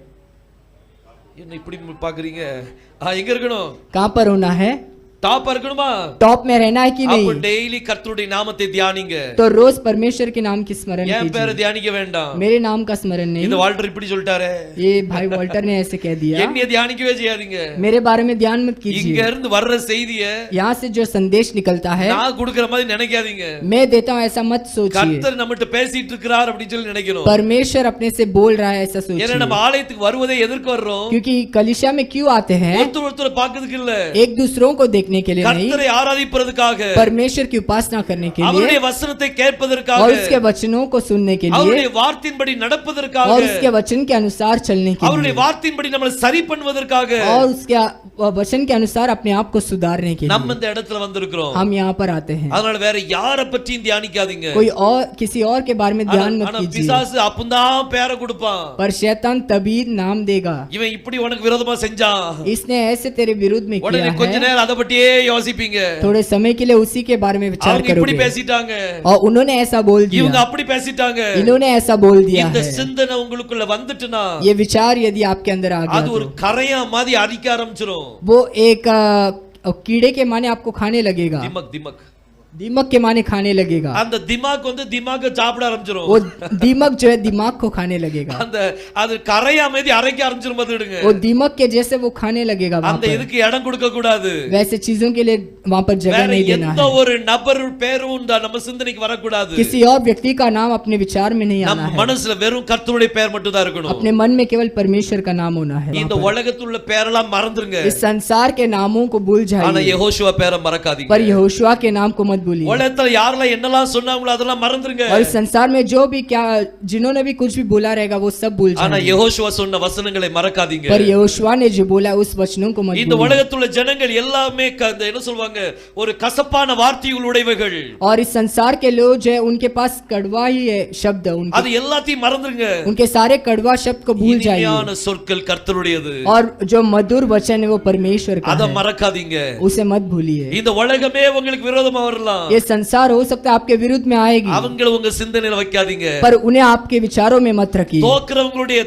என்ன இப்படி பாக்குறீங்க? எங்க இருக்கணும்? कहाँ पर होना है? டாப் இருக்கணுமா? टॉप में रहना है कि அப்ப नहीं? டெய்லி கர்த்தருடைய நாமத்தை தியானிங்க. तो रोज परमेश्वर के नाम की स्मरण என் பேரை कीजिए, தியானிக்க வேண்டாம். मेरे नाम का स्मरण नहीं। இந்த வால்டர் இப்படி சொல்லிட்டாரே, ये भाई वॉल्टर ने ऐसे कह दिया, என்னைய தியானிக்கவே செய்யாதீங்க. मेरे बारे में ध्यान मत இங்க कीजिए। இருந்து வர்ற செய்தியை यहाँ से जो संदेश निकलता है நான் கொடுக்கிற மாதிரி நினைக்காதீங்க. मैं देता हूँ, ऐसा मत सोचिए। கர்த்தர் நம்மகிட்ட பேசிட்டு இருக்கிறார் அப்படின்னு சொல்லி நினைக்கணும். परमेश्वर अपने से बोल रहा है, ऐसा ஏன்னா सोचिए। நம்ம ஆலயத்துக்கு வருவதே எதற்கு வர்றோம்? क्योंकि कलिसिया में क्यों आते हैं? ஒருத்தர் பார்க்கிறதுக்கு இல்ல, एक दूसरों को देखने के लिए नहीं, கர்த்தரை ஆராதிப்பதற்காக, परमेश्वर की उपासना करने के அவருடைய लिए, வசனத்தை கேட்பதற்காக, और उसके वचनों को सुनने के लिए, அவருடைய வார்த்தையின்படி நடப்பதற்காக, और उसके वचन के अनुसार चलने के அவருடைய लिए, வார்த்தையின்படி நம்மளை சரி பண்ணுவதற்காக और उसके वचन के अनुसार अपने आप को सुधारने के நம்ம लिए இந்த இடத்துல வந்திருக்கிறோம். हम यहाँ पर आते हैं। அதனால வேற யாரை பற்றியும் தியானிக்காதீங்க. कोई और किसी और के बारे में ध्यान मत ஆனா कीजिए, பிசாசு அப்பதான் பேரை கொடுப்பான். पर शैतान तभी नाम देगा, இவன் இப்படி உனக்கு விரோதமா செஞ்சான், इसने ऐसे तेरे विरुद्ध में உடனே किया கொஞ்ச है, நேரம் அதை பற்றியே அதையே யோசிப்பீங்க. थोड़े समय के लिए उसी के बारे में विचार அவங்க இப்படி करोगे பேசிட்டாங்க, और उन्होंने ऐसा बोल இவங்க दिया, அப்படி பேசிட்டாங்க. इन्होंने ऐसा बोल दिया இந்த है। சிந்தனை உங்களுக்குள்ள வந்துட்டுனா ये विचार यदि आपके अंदर आ அது गया ஒரு கரையா மாதிரி அரிக்க ஆரம்பிச்சிரும். वो एक कीड़े के माने आपको खाने लगेगा, திமக் திமக் दीमक के माने खाने लगेगा। அந்த திமாக் வந்து திமாக சாப்பிட ஆரம்பிச்சிரும். वो दीमक जो है दिमाग को खाने लगेगा, அந்த அது கரையா மாதிரி அரைக்க ஆரம்பிச்சிரும் பாத்துடுங்க. वो दीमक के जैसे वो खाने लगेगा। वहाँ அந்த पर இதுக்கு இடம் கொடுக்க கூடாது. वैसे चीजों के लिए वहाँ पर जगह வேற नहीं देना எந்த है। ஒரு நபர் பேரும் நம்ம சிந்தனைக்கு வரக்கூடாது. किसी और व्यक्ति का नाम अपने विचार में नहीं आना நம்ம है, மனசுல வெறும் கர்த்தருடைய பெயர் மட்டும் தான் இருக்கணும். अपने मन में केवल परमेश्वर का नाम होना है। இந்த உலகத்துல உள்ள பேரெல்லாம் மறந்துருங்க. इस संसार के नामों को भूल ஆனா जाइए, யெகோஷுவா பேரை மறக்காதீங்க. पर यहोशुआ के नाम को मत भूलिए। உலகத்துல யாரெல்லாம் என்னெல்லாம் சொன்னாங்களோ அதெல்லாம் மறந்துருங்க. और इस संसार में जो भी क्या जिन्होंने भी कुछ भी बोला रहेगा वो सब भूल ஆனா जाइए, யெகோஷுவா சொன்ன வசனங்களை மறக்காதீங்க. पर यहोशुआ ने जो बोला उस वचनों को मत இந்த भूलिए। உலகத்துல உள்ள ஜனங்கள் எல்லாமே என்ன சொல்வாங்க, ஒரு கசப்பான வார்த்தைகள் உடையவர்கள். और इस संसार के लोग जो है उनके पास कड़वा ही है शब्द, அது எல்லாத்தையும் மறந்துருங்க. उनके सारे कड़वा शब्द को भूल जाइए, இனிமையான சொற்கள் கர்த்தருடையது. और जो मधुर वचन है वो परमेश्वर का அத है, மறக்காதீங்க. उसे मत भूलिए। இந்த உலகமே உங்களுக்கு விரோதமா வரலாம், ये संसार हो सकता है आपके विरुद्ध में आएगी, அவங்கள உங்க சிந்தனையில வைக்காதீங்க. पर उन्हें आपके विचारों में मत रखिए।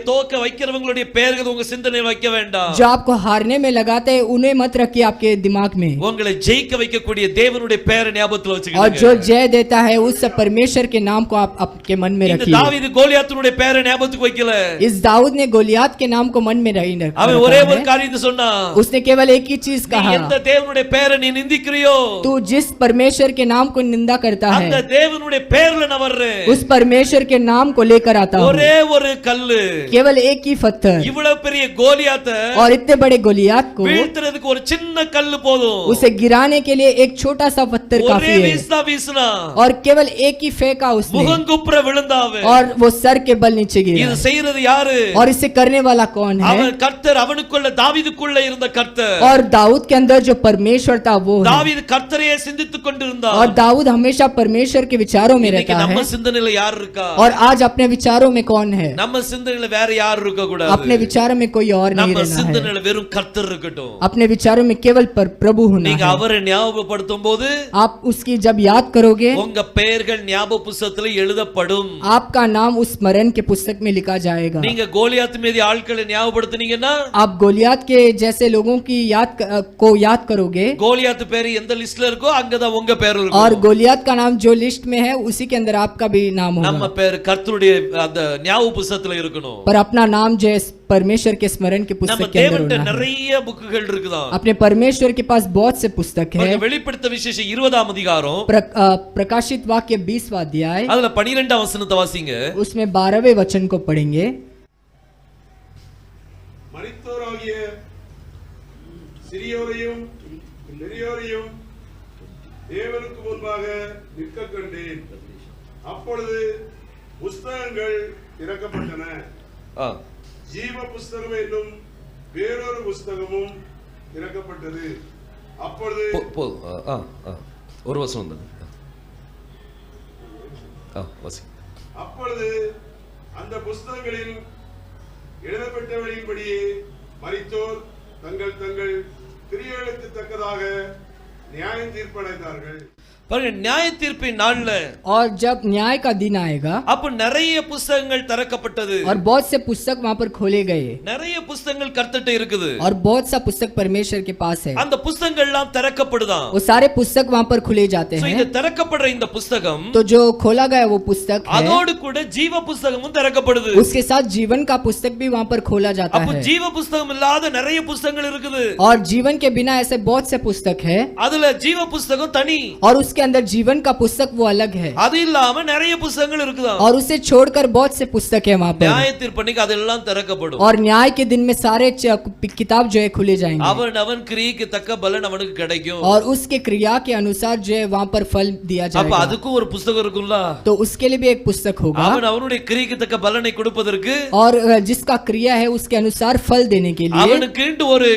தோக்க வைக்கிறவங்களுடைய பெயர்கள் உங்க சிந்தனையில வைக்க வேண்டாம். जो आपको हारने में लगाते हैं उन्हें मत रखिए आपके दिमाग में, உங்களை ஜெயிக்க வைக்கக்கூடிய தேவனுடைய பெயரை ஞாபகத்துல और வச்சுக்கோங்க. जो जय देता है उस परमेश्वर के नाम को आप आपके मन में இந்த रखिए। தாவீது கோலியாத்துடைய பெயரை ஞாபகத்துக்கு வைக்கல. इस दाऊद ने गोलियात के नाम को मन में नहीं रखा அவன் ஒரே ஒரு है। காரியத்தை சொன்னான், उसने केवल एक ही चीज நீ कहा, எந்த தேவனுடைய பெயரை நீ நிந்திக்கிறியோ तू जिस परमेश्वर के नाम को निंदा करता அந்த है தேவனுடைய பெயர்ல நான் வர்றேன். उस परमेश्वर के नाम को लेकर आता हूँ। ஒரே ஒரு கல்லு केवल एक ही पत्थर, இவ்வளவு பெரிய கோலியாத்தை और इतने बड़े गोलियात को வீழ்த்துறதுக்கு ஒரு சின்ன கல்லு போதும். उसे गिराने के लिए एक छोटा सा पत्थर ஒரே काफी है, வீசுனா வீசுனா और केवल एक ही फेंका उसने, முகங்குப்புற விழுந்தாவே. और वो सर के बल नीचे இது गिरा। செய்யறது யாரு? और इसे करने वाला कौन है? அவன் கர்த்தர், அவனுக்குள்ள தாவீதுக்குள்ள இருந்த கர்த்தர். और दाऊद के अंदर जो परमेश्वर था वो है, தாவீது கர்த்தரையே சிந்தித்துக் கொண்டிருந்தான். और दाऊद हमेशा परमेश्वर के विचारों में இன்னைக்கு रहता நம்ம है। சிந்தனையில யார் இருக்கா? और आज अपने विचारों में कौन है? நம்ம சிந்தனையில வேற யார் இருக்க கூடாது. अपने विचारों में कोई और नहीं நம்ம रहना है, சிந்தனையில வெறும் கர்த்தர் இருக்கட்டும். अपने विचारों में केवल प्रभु होना நீங்க है। அவரை ஞாபகப்படுத்தும் போது आप उसकी जब याद करोगे உங்க பெயர்கள் ஞாபக புத்தகத்துல எழுதப்படும். आपका नाम उस स्मरण के पुस्तक में लिखा जाएगा। நீங்க கோலியாத் மீது ஆட்களை ஞாபகப்படுத்துனீங்கன்னா आप गोलियात के जैसे लोगों की को याद करोगे, கோலியாத் பேர் எந்த லிஸ்ட்ல இருக்கோ அங்கதான் உங்க பேர் और இருக்கும். गोलियात का नाम जो लिस्ट में है उसी के अंदर आपका भी नाम நம்ம होगा, பேர் கர்த்தருடைய அந்த ஞாபக புத்தகத்துல இருக்கணும். पर अपना नाम जो है परमेश्वर के स्मरण के நம்ம पुस्तक के अंदर தேவன்ட்ட होना है। நிறைய புக்குகள் இருக்குதான். अपने परमेश्वर के पास बहुत से पुस्तक है। வெளிப்படுத்த விசேஷம் 20ஆம் அதிகாரம் प्रकाशित वाक्य 20वां अध्याय, அதுல 12ஆம் வசனத்தை வாசிங்க. उसमें 12वें वचन को पढ़ेंगे। மரித்தோராகிய சிறியோரையும் பெரியோரையும் தேவனுக்கு முன்பாக நிற்க கண்டேன். அப்பொழுது புஸ்தகங்கள் திறக்கப்பட்டன. ஆ, ஜீவ புஸ்தகம் என்னும் வேறொரு புஸ்தகமும் திறக்கப்பட்டது. அப்பொழுது ஒரு வசனம் தான். வாசி. அப்பொழுது அந்த புஸ்தகங்களில் எழுதப்பட்டவழியின்படியே மரித்தோர் தங்கள் தங்கள் கிரியைகளுக்கு தக்கதாக நியாய தீர்ப்படைந்தார்கள். பாருங்க, நியாய தீர்ப்பின் நாள்ல और जब न्याय का दिन आएगा, அப்ப நிறைய புத்தகங்கள் திறக்கப்பட்டது. और बहुत से पुस्तक वहाँ पर खोले गए, நிறைய புத்தகங்கள் கர்த்தர்ட்ட இருக்குது. और बहुत सा पुस्तक परमेश्वर के पास है, அந்த புத்தகங்கள் எல்லாம் திறக்கப்படுதான். वो सारे पुस्तक वहाँ पर खुले जाते So, हैं। இந்த திறக்கப்படுற இந்த புத்தகம் तो जो खोला गया वो पुस्तक है, அதோடு கூட ஜீவ புத்தகமும் திறக்கப்படுது. उसके साथ जीवन का पुस्तक भी वहाँ पर खोला जाता அப்ப है, ஜீவ புத்தகம் இல்லாத நிறைய புத்தகங்கள் இருக்குது. और जीवन के बिना ऐसे बहुत से पुस्तक है, அதுல ஜீவ புத்தகம் தனி, और उसके अंदर जीवन का पुस्तक वो अलग है, அது இல்லாம நிறைய புத்தகங்கள் இருக்குதான். और उसे छोड़कर बहुत से पुस्तक है वहाँ पर। நியாய தீர்ப்பன்னைக்கு அதெல்லாம் திறக்கப்படும். और न्याय के दिन में सारे किताब जो है खुले जाएंगे, அவன் கிரியைக்கு தக்க பலன் அவனுக்கு கிடைக்கும். और उसके क्रिया के अनुसार जो है वहाँ पर फल दिया அப்ப जाएगा। அதுக்கும் ஒரு புத்தகம் இருக்கும்ல. तो उसके लिए भी एक पुस्तक होगा, அவனுடைய கிரியைக்கு தக்க பலனை கொடுப்பதற்கு, और जिसका क्रिया है उसके अनुसार फल देने के लिए, அவனுக்கு ஒரு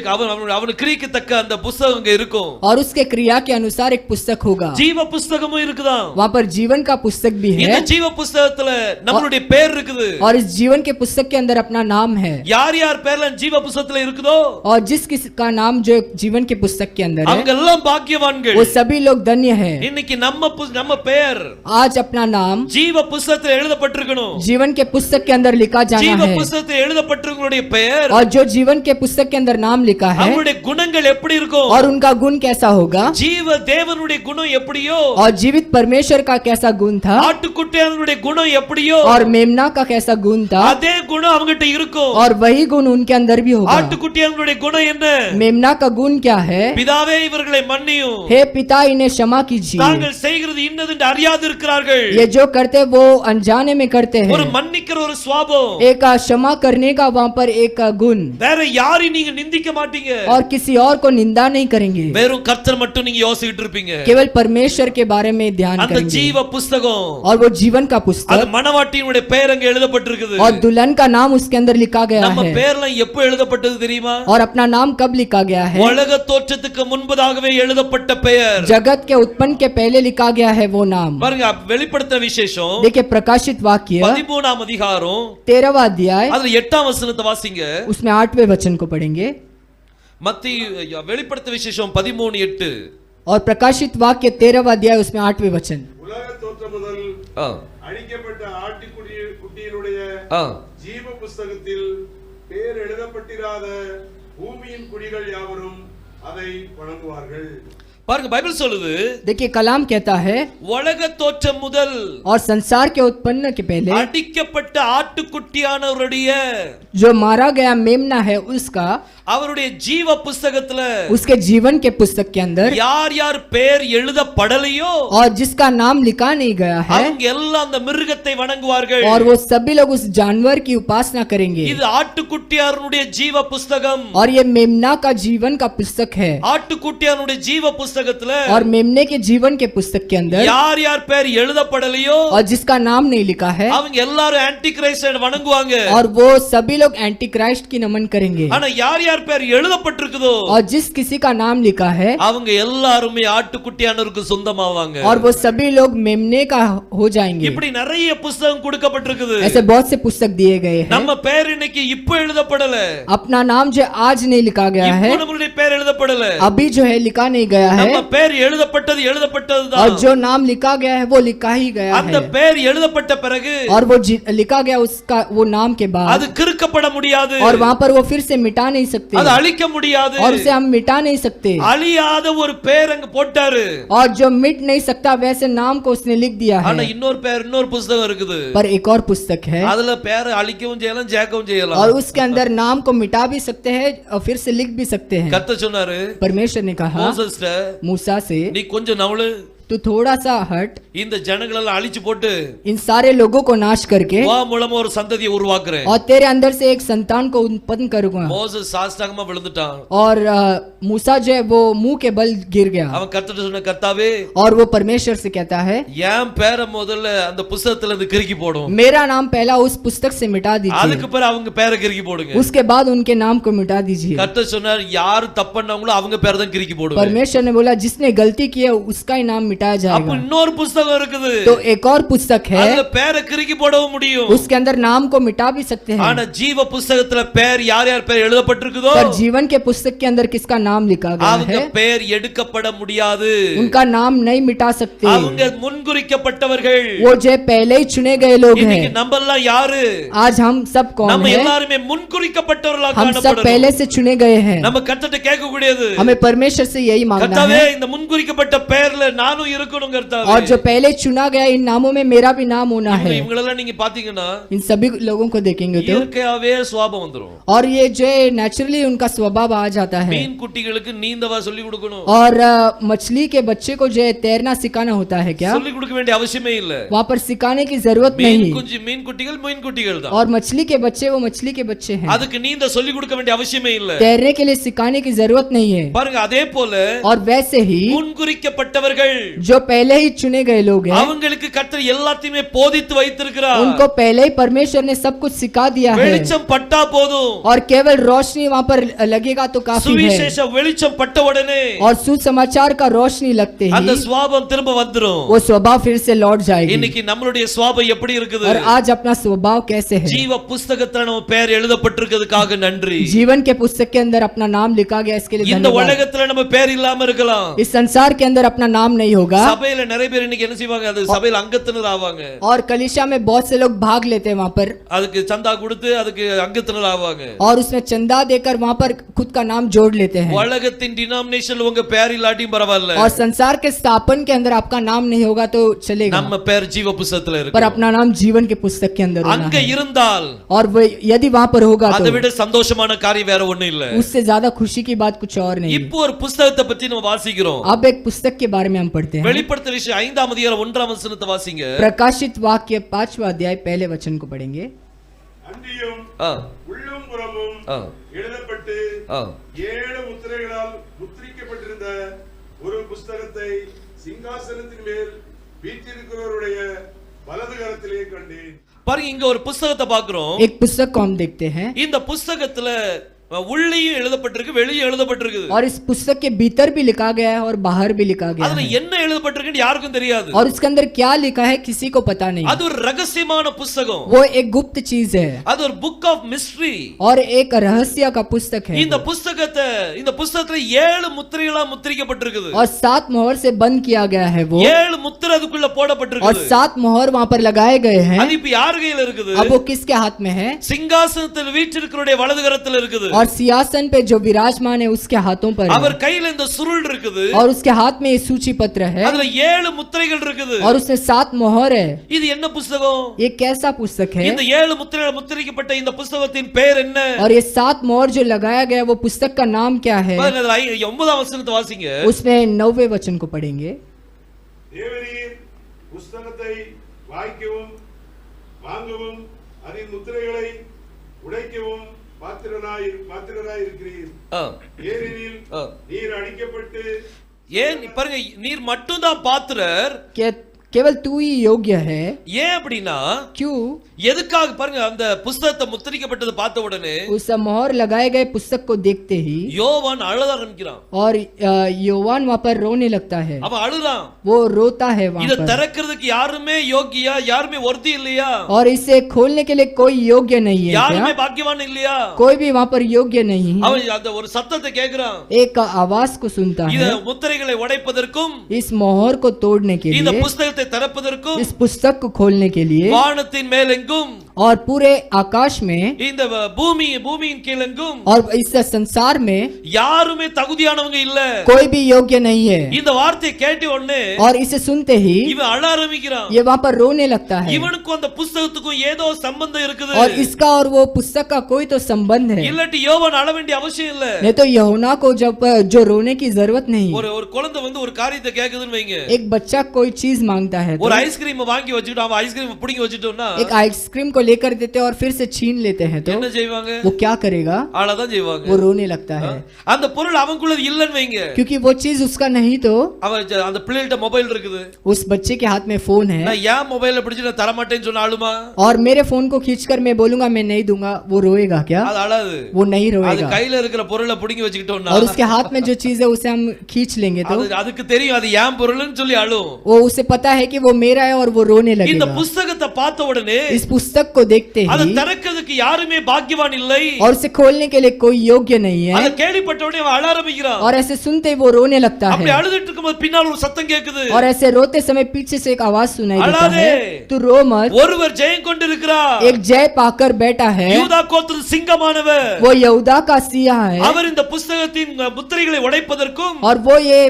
அவன் கிரியைக்கு தக்க அந்த புத்தகம் அங்க இருக்கும். और उसके क्रिया के अनुसार एक पुस्तक होगा। ஜீவ புஸ்தகமும் இருக்குதாம். वहाँ पर जीवन का पुस्तक भी இந்த है ஜீவ புஸ்தகத்துல நம்மளுடைய பேர் இருக்குது. और इस जीवन के पुस्तक के अंदर अपना नाम है। யார் யார் பேர்ல ஜீவ புஸ்தகத்துல இருக்குதோ और जिस किस का नाम जो जीवन के पुस्तक के अंदर அவங்க है எல்லாம் பாக்கியவான்கள். वो सभी लोग धन्य है। இன்னைக்கு நம்ம பேர் आज अपना नाम ஜீவ புஸ்தகத்துல எழுதப்பட்டிருக்கணும். जीवन के पुस्तक के अंदर लिखा जाना ஜீவ है। புஸ்தகத்துல எழுதப்பட்டிருக்கிறவங்களுடைய பெயர் और जो जीवन के पुस्तक के अंदर नाम लिखा है அவங்களுடைய குணங்கள் எப்படி இருக்கும்? और उनका गुण कैसा होगा, ஜீவ தேவனுடைய குணம் எப்படியோ, और जीवित परमेश्वर का कैसा गुण था, ஆட்டுக்குட்டியானுடைய குணம் எப்படியோ और मेमना का कैसा गुण था, அதே குணம் அவங்ககிட்ட இருக்கும். और वही गुण उनके अंदर भी होगा। ஆட்டுக்குட்டியானுடைய குணம் என்ன? मेमना का गुण क्या है? பிதாவே இவர்களை மன்னியும், हे पिता इन्हें क्षमा कीजिए, தாங்கள் செய்கிறது இன்னதென்று அறியாது இருக்கிறார்கள். ये जो करते वो अनजाने में करते ஒரு हैं। மன்னிக்கிற ஒரு சுபாவம். एक क्षमा करने का वहाँ पर एक गुण, வேற யாரையும் நீங்க நிந்திக்க மாட்டீங்க. और किसी और को निंदा नहीं करेंगे, வெறும் கர்த்தர் மட்டும் நீங்க யோசிச்சுட்டு இருப்பீங்க. केवल परमेश्वर के बारे में ध्यान அந்த करेंगे। ஜீவ புஸ்தகம், और वो जीवन का அது पुस्तक மணவாட்டியினுடைய பெயர் அங்க எழுதப்பட்டிருக்குது. और दुल्हन का नाम उसके अंदर लिखा गया நம்ம है। பேர்லாம் எப்ப எழுதப்பட்டது தெரியுமா? और अपना नाम कब लिखा गया है? உலக தோற்றத்துக்கு முன்பதாகவே எழுதப்பட்ட பெயர். जगत के उत्पन्न के पहले लिखा गया है वो नाम। பாருங்க, வெளிப்படுத்தின விசேஷம் देखिए प्रकाशित वाक्य 13ஆம் அதிகாரம் 13वां अध्याय, அதுல 8ஆம் வசனத்தை வாசிங்க. उसमें 8वें वचन को पढ़ेंगे। மத்திய வெளிப்படுத்தின விசேஷம் 13:8. और प्रकाशित वाक्य 13वां अध्याय उसमें 8वें वचन। உலக தோற்றம் முதல் அழிக்கப்பட்ட குட்டியினுடைய ஜீவ புஸ்தகத்தில் பேர் எழுதப்பட்டிராத பூமியின் குடிகள் யாவரும் அதை வணங்குவார்கள். பாருங்க, பைபிள் சொல்லுது, देखिए कलाम कहता है உலக தோற்றம் முதல் और संसार के उत्पन्न के पहले அடிக்கப்பட்ட ஆட்டுக்குட்டியானவருடைய जो मारा गया मेमना है उसका, அவருடைய ஜீவ புஸ்தகத்துல उसके जीवन के पुस्तक के अंदर யார் யார் பேர் எழுதப்படலையோ और जिसका नाम लिखा नहीं गया है, அவங்க எல்லாம் அந்த மிருகத்தை வணங்குவார்கள். और वो सभी लोग उस जानवर की उपासना करेंगे। இது ஆட்டுக்குட்டியாருடைய ஜீவ புஸ்தகம். और ये मेमना का जीवन का पुस्तक है। ஆட்டுக்குட்டியாருடைய ஜீவ புஸ்தகத்துல और मेमने के जीवन के पुस्तक के अंदर யார் யார் பேர் எழுதப்படலையோ और जिसका नाम नहीं लिखा है, அவங்க எல்லாரும் ஆன்டி கிரைஸ்ட வணங்குவாங்க. और वो सभी लोग एंटी क्राइस्ट की नमन करेंगे। ஆனா யார் யார் பேர் எழுதப்பட்டிருக்குதோ और जिस किसी का नाम लिखा है, அவங்க எல்லாருமே ஆட்டுக்குட்டியானவருக்கு சொந்தமாவாங்க. और वो सभी लोग मेमने का हो जाएंगे। இப்படி நிறைய புத்தகம் கொடுக்கப்பட்டிருக்குது. ऐसे बहुत से पुस्तक दिए गए हैं। நம்ம பேர் இன்னைக்கு இப்போ எழுதப்படல. अपना नाम जो आज नहीं लिखा गया है, இப்போ நம்மளுடைய பேர் எழுதப்படல. अभी जो है लिखा नहीं गया है, நம்ம பேர் எழுதப்பட்டதுதான். और जो नाम लिखा गया है वो लिखा ही गया அந்த है। பேர் எழுதப்பட்ட பிறகு और वो लिखा गया उसका वो नाम के बाद, அது கிறுக்கப்பட முடியாது. और वहाँ पर वो फिर से मिटा नहीं सकते, அது அழிக்க முடியாது. और उसे हम मिटा नहीं सकते। அழியாத ஒரு பேர் அங்க போட்டாரு. और जो मिट नहीं सकता वैसे नाम को उसने लिख दिया ஆனா है। இன்னொரு புத்தகம் இருக்குது. पर एक और पुस्तक है, அதுல பேரை அழிக்கவும் செய்யலாம், ஜேக்கவும் செய்யலாம். और उसके अंदर नाम को मिटा भी सकते हैं और फिर से लिख भी सकते हैं। கர்த்தர் சொன்னாரு, परमेश्वर ने कहा மோசஸ்ட, मूसा से, நீ கொஞ்சம் நவுளு, तू थोड़ा सा हट, இந்த ஜனங்களெல்லாம் அழிச்சு போட்டு इन सारे लोगों को नाश करके வா மூலமா ஒரு சந்ததியை உருவாக்குறேன். और तेरे अंदर से एक संतान को उत्पन्न करूंगा। மோசஸ் சாஷ்டாங்கமா விழுந்துட்டான். और मूसा जो है वो मुंह के बल गिर गया। அவன் கர்த்தர்ட்ட சொன்ன, கர்த்தாவே, और वो परमेश्वर से कहता है, என் பேரை முதல்ல அந்த புத்தகத்துல இருந்து கிறுக்கி போடும். मेरा नाम पहला उस पुस्तक से मिटा दीजिए, அதுக்கு பிறகு அவங்க பேரை கிறுக்கி போடுங்க. उसके बाद उनके नाम को मिटा दीजिए। கர்த்தர் சொன்னார், யார் தப்பு பண்ணவங்களோ அவங்க பேரை தான் கிறுக்கி போடுங்க. परमेश्वर ने बोला जिसने गलती की है उसका ही नाम मिटाया அப்ப जाएगा। இன்னொரு புத்தகம் இருக்குது. तो एक और पुस्तक है, அதுல பேரை கிறுக்கி போடவும் முடியும். उसके अंदर नाम को मिटा भी सकते हैं। ஆனா ஜீவ புத்தகத்துல பேர் யார் யார் பேர் எழுதப்பட்டிருக்குதோ पर जीवन के पुस्तक के अंदर किसका नाम लिखा गया அவங்க है, பேர் எடுக்கப்பட முடியாது. उनका नाम नहीं मिटा सकते। அவங்க முன்குறிக்கப்பட்டவர்கள். वो जो पहले ही चुने गए लोग இன்னைக்கு हैं। நம்ம எல்லாம் யாரு? आज हम सब कौन நம்ம हैं? எல்லாரும் முன்குறிக்கப்பட்டவர்களாக हम सब காணப்படுறோம். पहले से चुने गए हैं। நம்ம கர்த்தர்ட்ட கேட்க கூடியது, हमें परमेश्वर से यही मांगना கர்த்தாவே, है, இந்த முன்குறிக்கப்பட்ட பேர்ல நானும் இருக்கணும் கர்த்தாவே. और जो पहले चुना गया इन नामों में मेरा भी नाम होना है। இவங்களெல்லாம் நீங்க பாத்தீங்கன்னா इन सभी लोगों को देखेंगे तो, இயற்கையாவே சுவாபம் வந்துரும். और ये जो नेचुरली उनका स्वभाव आ जाता है। மீன் குட்டிகளுக்கு நீந்தவா சொல்லி கொடுக்கணும். और मछली के बच्चे को जो है तैरना सिखाना होता है क्या? சொல்லி கொடுக்க வேண்டிய அவசியமே இல்ல. वहाँ पर सिखाने की जरूरत மீன் नहीं। குஞ்சு மீன் குட்டிகள் தான். और मछली के बच्चे वो मछली के बच्चे हैं, அதுக்கு நீந்த சொல்லி கொடுக்க வேண்டிய அவசியமே இல்ல. तैरने के लिए सिखाने की जरूरत नहीं है। பாருங்க, அதே போல और वैसे ही முன்குறிக்கப்பட்டவர்கள் जो पहले ही चुने गए लोग हैं, அவங்களுக்கு கர்த்தர் எல்லாத்தையுமே போதித்து வைத்திருக்கிறார். उनको पहले ही परमेश्वर ने सब कुछ सिखा दिया है, வெளிச்சம் பட்டா போதும். और केवल रोशनी वहाँ पर लगेगा तो काफी है, சுவிசேஷ வெளிச்சம் பட்ட உடனே और सुसमाचार का रोशनी लगते அந்த ही சுவாபம் திரும்ப வந்துரும். वो स्वभाव फिर से लौट जाएगी। இன்னைக்கு நம்மளுடைய சுவாபம் எப்படி இருக்குது? और आज अपना स्वभाव कैसे है? ஜீவ புஸ்தகத்துல நம்ம பேர் எழுதப்பட்டிருக்கிறதுக்காக நன்றி. जीवन के पुस्तक के अंदर अपना नाम लिखा गया, इसके लिए இந்த धन्यवाद। உலகத்துல நம்ம பேர் இல்லாம இருக்கலாம். इस संसार के अंदर अपना नाम नहीं होगा, சபையில நிறைய பேர் இன்னைக்கு என்ன செய்வாங்க? அது சபையில அங்கத்தினர் ஆவாங்க. और कलीसिया में बहुत से लोग भाग लेते हैं वहाँ पर, அதுக்கு சந்தா கொடுத்து அதுக்கு அங்கத்தினர் ஆவாங்க. और उसमें चंदा देकर वहाँ पर खुद का नाम जोड़ लेते हैं। உலகத்தின் டினாமினேஷன் உங்க பேர் இல்லாட்டியும் பரவாயில்ல. और संसार के स्थापन के अंदर आपका नाम नहीं होगा तो चलेगा, நம்ம பேர் ஜீவ புஸ்தகத்துல पर இருக்கு. अपना नाम जीवन के पुस्तक के अंदर होना அங்க है। இருந்தால் और वो यदि वहाँ पर होगा அதை तो விட சந்தோஷமான காரியம் வேற ஒண்ணும் இல்ல. उससे ज्यादा खुशी की बात कुछ और नहीं। இப்போ ஒரு புஸ்தகத்தை பத்தி நம்ம வாசிக்கிறோம். अब एक पुस्तक के बारे में हम पढ़ते हैं, வெளிப்படுத்தல் விசேஷம் 5ஆம் அதிகாரம் 1ஆம் வசனத்தை வாசிங்க. प्रकाशित वाक्य 5वां अध्याय पहले वचन को पढ़ेंगे। அன்றியும் ஆ உள்ளும் புறமும் ஆ எழுதப்பட்டு ஆ 7 முத்திரைகளால் முத்திரிக்கப்பட்டிருந்த ஒரு புஸ்தகத்தை சிங்காசனத்தின் மேல் வீற்றிருக்கிறவருடைய வலது கரத்திலே கண்டேன். பாருங்க, இங்க ஒரு புஸ்தகத்தை பாக்குறோம். एक पुस्तक को हम देखते हैं, இந்த புஸ்தகத்துல உள்ளேயும் எழுதப்பட்டிருக்கு, வெளியே எழுதப்பட்டிருக்கு. और इस पुस्तक के भीतर भी लिखा गया है और बाहर भी लिखा गया அதுல है, என்ன எழுதப்பட்டிருக்குன்னு யாருக்கும் தெரியாது. और उसके अंदर क्या लिखा है किसी को पता नहीं। அது ஒரு ரகசியமான புஸ்தகம். वो एक गुप्त चीज है, அது ஒரு புக் ஆஃப் மிஸ்ட்ரி. और एक रहस्य का पुस्तक है, இந்த புஸ்தகத்துல 7 முத்திரைகளா முத்திரிக்கப்பட்டிருக்குது. और 7 मोहर से बंद किया गया है वो, 7 முத்திரை அதுக்குள்ள और போடப்பட்டிருக்குது. 7 मोहर वहाँ पर लगाए गए हैं। அது இப்ப யார் கையில இருக்குது? अब वो किसके हाथ में है? சிங்காசனத்தில் வீற்றிருக்கிறவருடைய வலது கரத்துல இருக்குது. और सिंहासन पे जो विराजमान है उसके हाथों पर है, அவர் கையில இந்த சுருள் இருக்குது. और उसके हाथ में ये सूची पत्र है, அதுல 7 முத்திரைகள் இருக்குது. और उसमें 7 मोहर है। இது என்ன புஸ்தகம்? ये कैसा पुस्तक है? இந்த 7 முத்திரைகள் முத்திரிக்கப்பட்ட இந்த புஸ்தகத்தின் பெயர் என்ன? और ये 7 मोहर जो लगाया गया वो पुस्तक का नाम क्या है? பாருங்க, அதுல 9ஆம் வசனத்தை வாசிங்க. उसमें 9वें वचन को पढ़ेंगे। தேவரீர் புஸ்தகத்தை வாய்க்கவும் வாங்கவும் அதன் முத்திரைகளை உடைக்கவும் பாத்திரராயிருக்கிறீர். ஏனெனில் நீர் அடிக்கப்பட்டு ஏன் பாருங்க, நீர் மட்டும் தான் பாத்திரர், केवल तू ही योग्य है। ஏன் அப்படின்னா क्यों? எதுக்காக? பாருங்க, அந்த புஸ்தகத்தை முத்திரிக்கப்பட்டது பார்த்த உடனே उस मोहर लगाए गए पुस्तक को देखते ही யோவான் அழ ஆரம்பிக்கிறான். और योवान वहाँ पर रोने लगता है, அவன் அழுறான். वो रोता है वहाँ இத पर, திறக்கிறதுக்கு யாருமே யோகியா, யாருமே ஒர்த்தி இல்லையா, और इसे खोलने के लिए कोई योग्य नहीं है யாருமே क्या? பாக்கியவான் இல்லையா? कोई भी वहाँ पर योग्य नहीं। அவன் அந்த ஒரு சத்தத்தை கேக்குறான். एक आवाज को सुनता இத है, முத்திரைகளை உடைப்பதற்கும் इस मोहर को तोड़ने के இந்த लिए, புஸ்தகத்தை திறப்பதற்கும் इस पुस्तक को खोलने के लिए, வானத்தின் மேலெங்கும் और पूरे आकाश में இந்த பூமியின் கீழெங்கும் और इस संसार में யாருமே தகுதியானவங்க இல்ல. कोई भी योग्य नहीं है। இந்த வார்த்தையை கேட்ட உடனே और इसे सुनते ही இவன் அழ ஆரம்பிக்கிறான். ये वहाँ पर रोने लगता है, இவனுக்கும் அந்த புஸ்தகத்துக்கும் ஏதோ சம்பந்தம் இருக்குது. और इसका और वो पुस्तक का कोई तो संबंध है, இல்லாட்டி யோவான் அழ வேண்டிய அவசியம் இல்ல. नहीं तो यूहन्ना को जब जो रोने की जरूरत नहीं। ஒரு குழந்தை வந்து ஒரு காரியத்தை கேக்குதுன்னு வைங்க. एक बच्चा कोई चीज मांगता है तो ஒரு ஐஸ்கிரீம் வாங்கி வச்சுட்டு அவன் ஐஸ்கிரீம் புடிங்கி வச்சிட்டோம்னா एक आइसक्रीम को लेकर देते हैं और फिर से छीन लेते हैं तो என்ன செய்வாங்க? वो क्या करेगा? அழதான் செய்வாங்க. वो रोने लगता है, அந்த பொருள் அவனுக்குள்ள இல்லன்னு வைங்க. क्योंकि वो चीज उसका नहीं तो அவன் அந்த பிள்ளைகிட்ட மொபைல் இருக்குது. उस बच्चे के हाथ में फोन है, நான் ஏன் மொபைலை பிடிச்சு நான் தர மாட்டேன்னு சொன்ன ஆளுமா? और मेरे फोन को खींचकर मैं बोलूंगा मैं नहीं दूंगा, वो रोएगा क्या? அது அழாது. वो नहीं அது रोएगा। கையில இருக்கிற பொருளை புடிங்கி வச்சுக்கிட்டோம்னா और उसके हाथ में जो चीज है उसे हम खींच लेंगे तो அதுக்கு தெரியும் அது ஏன் பொருள்னு சொல்லி அழும். वो उसे पता है कि वो मेरा है और वो रोने இந்த लगेगा। புஸ்தகத்தை பார்த்த உடனே इस पुस्तक को देखते அதை ही திறக்கிறதுக்கு யாருமே பாக்கியவான் இல்லை. और उसे खोलने के लिए कोई योग्य नहीं அதை है, கேள்விப்பட்ட உடனே அவன் அழ ஆரம்பிக்கிறான். और ऐसे सुनते ही वो रोने लगता அப்படி है, அழுதுட்டு இருக்கும்போது பின்னால் ஒரு சத்தம் கேக்குது. और ऐसे रोते समय पीछे से एक आवाज सुनाई देता अलादे। है, तू रो मत, ஒருவர் ஜெயம் கொண்டிருக்கிறார். एक जय पाकर बैठा है, யூதா கோத்திர சிங்கமானவர். वो यहूदा का सिंह है, அவர் இந்த புஸ்தகத்தின் முத்திரைகளை உடைப்பதற்கும் और वो ये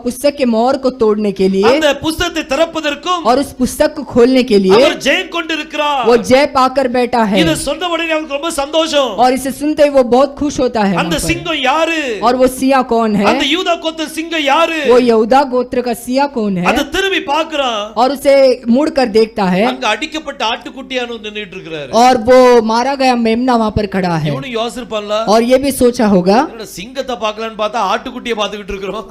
पुस्तक के मोहर को तोड़ने के लिए அந்த புஸ்தகத்தை திறப்பதற்கும் और उस पुस्तक को खोलने के लिए அவர் ஜெயம் கொண்டிருக்கிறார். वो जय पाकर बैठा है। இத சொன்ன உடனே அவருக்கு ரொம்ப சந்தோஷம். और इसे सुनते ही वो बहुत खुश होता है அந்த वहाँ पर। சிங்கம் யாரு? और वो सिया कौन है? அந்த யூதா கோத்திர சிங்கம் யாரு? वो यहूदा गोत्र का सिया कौन है? அத திரும்பி பார்க்கறான். और उसे मुड़कर देखता है அங்க அடிக்கப்பட்ட ஆட்டுக்குட்டியானவர் நின்னுட்டு இருக்காரு. और वो मारा गया मेमना वहाँ पर खड़ा है। இவனு யோசிப்பான்ல, और ये भी सोचा होगा என்னடா சிங்கத்தை பார்க்கலாம்னு பார்த்தா ஆட்டுக்குட்டியை பார்த்துக்கிட்டு இருக்கோம்.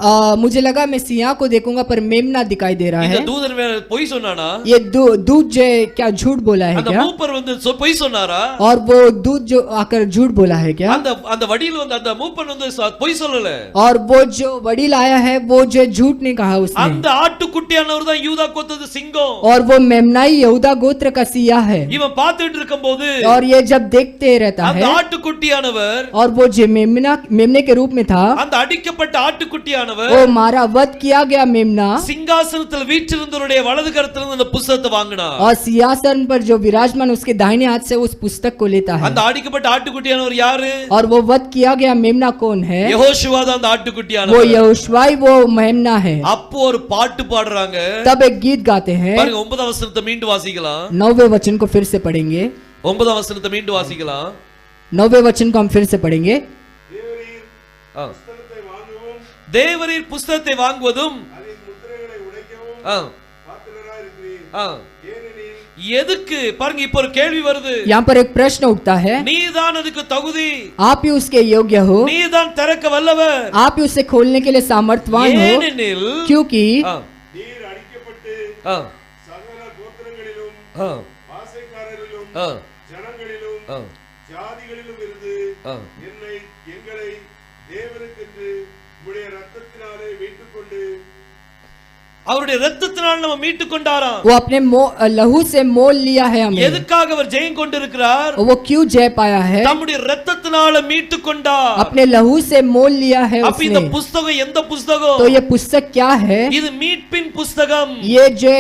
मुझे लगा मैं सिया को देखूंगा पर मेमना दिखाई दे रहा இந்த है। தூதன் வேற பொய் சொன்னானா? ये दूध जो क्या झूठ बोला है அந்த क्या? மூப்பர் வந்து பொய் சொன்னாரா? और वो दूध जो आकर झूठ बोला है क्या? அந்த அந்த வடியில் வந்து அந்த மூப்பன் வந்து பொய் சொல்லல. और वो जो वडील आया है वो जो झूठ नहीं कहा उसने। அந்த ஆட்டுக்குட்டியானவர் தான் யூதா கோத்திர சிங்கம். और वो मेमनाई यहूदा गोत्र का सिया है। இவன் பார்த்துட்டு இருக்கும்போது और ये जब देखते रहता அந்த है ஆட்டுக்குட்டியானவர், और वो जो मेमने के रूप में था, அந்த அடிக்கப்பட்ட ஆட்டுக்குட்டியானவர் वो मारा वध किया गया मेमना சிங்காசனத்தில் வீற்றிருந்தவருடைய வலது கரத்திலிருந்து அந்த புத்தகத்தை வாங்கினார். और सिंहासन पर जो विराजमान उसके दाहिने हाथ से उस पुस्तक को लेता है। அந்த அடிக்கப்பட்ட ஆட்டுக்குட்டியானவர் யாரு? और वो वध किया गया मेमना कौन है? யெகோஷுவா தான் அந்த वो ஆட்டுக்குட்டியானவர். यहोशुआई वो मेमना है। அப்போ ஒரு பாட்டு பாடுறாங்க. तब एक गीत गाते हैं। பாருங்க 9ஆம் வசனத்தை மீண்டும் வாசிக்கலாம். 9वें वचन को फिर से पढ़ेंगे। 9ஆம் வசனத்தை மீண்டும் வாசிக்கலாம். 9वें वचन को हम फिर से पढ़ेंगे। தேவரீர் புஸ்தகத்தை வாங்கவும் தேவரீர் புத்தகத்தை வாங்குவதும் அதன் முத்திரைகளை உடைக்கவும் ஆ, பாத்திரராயிருக்கிறீர். ஆ. ஏனெனில் எதுக்கு? பாருங்க இப்போ ஒரு கேள்வி வருது. यहाँ पर एक प्रश्न उठता है, நீதான் அதுக்கு தகுதி, आप ही उसके योग्य हो, நீதான் திறக்க வல்லவர். आप ही उसे खोलने के लिए सामर्थ्यवान हो, ஏனெனில் क्योंकि ஆ, நீர் அடிக்கப்பட்டு ஆ, சகல கோத்திரங்களிலும் ஆ, பாசைக்காரரிலும் ஆ, ஜனங்களிலும் ஆ, ஜாதிகளிலும் இருந்து ஆ. எங்களை தேவனுக்கென்று உம்முடைய ரத்தத்தினாலே மீட்டுக்கொண்டு அவருடைய இரத்தத்தினால் நம்ம மீட்டு கொண்டாராம். वो अपने लहू से मोल लिया है हमें। எதுக்காக அவர் ஜெயம் கொண்டிருக்கிறார்? वो क्यों जय पाया है? தம்முடைய இரத்தத்தினால மீட்டு கொண்டார். अपने लहू से मोल लिया है அப்ப இந்த उसने। புத்தகம் எந்த புத்தகம்? तो ये पुस्तक क्या है? இது மீட்பின் புத்தகம். ये जो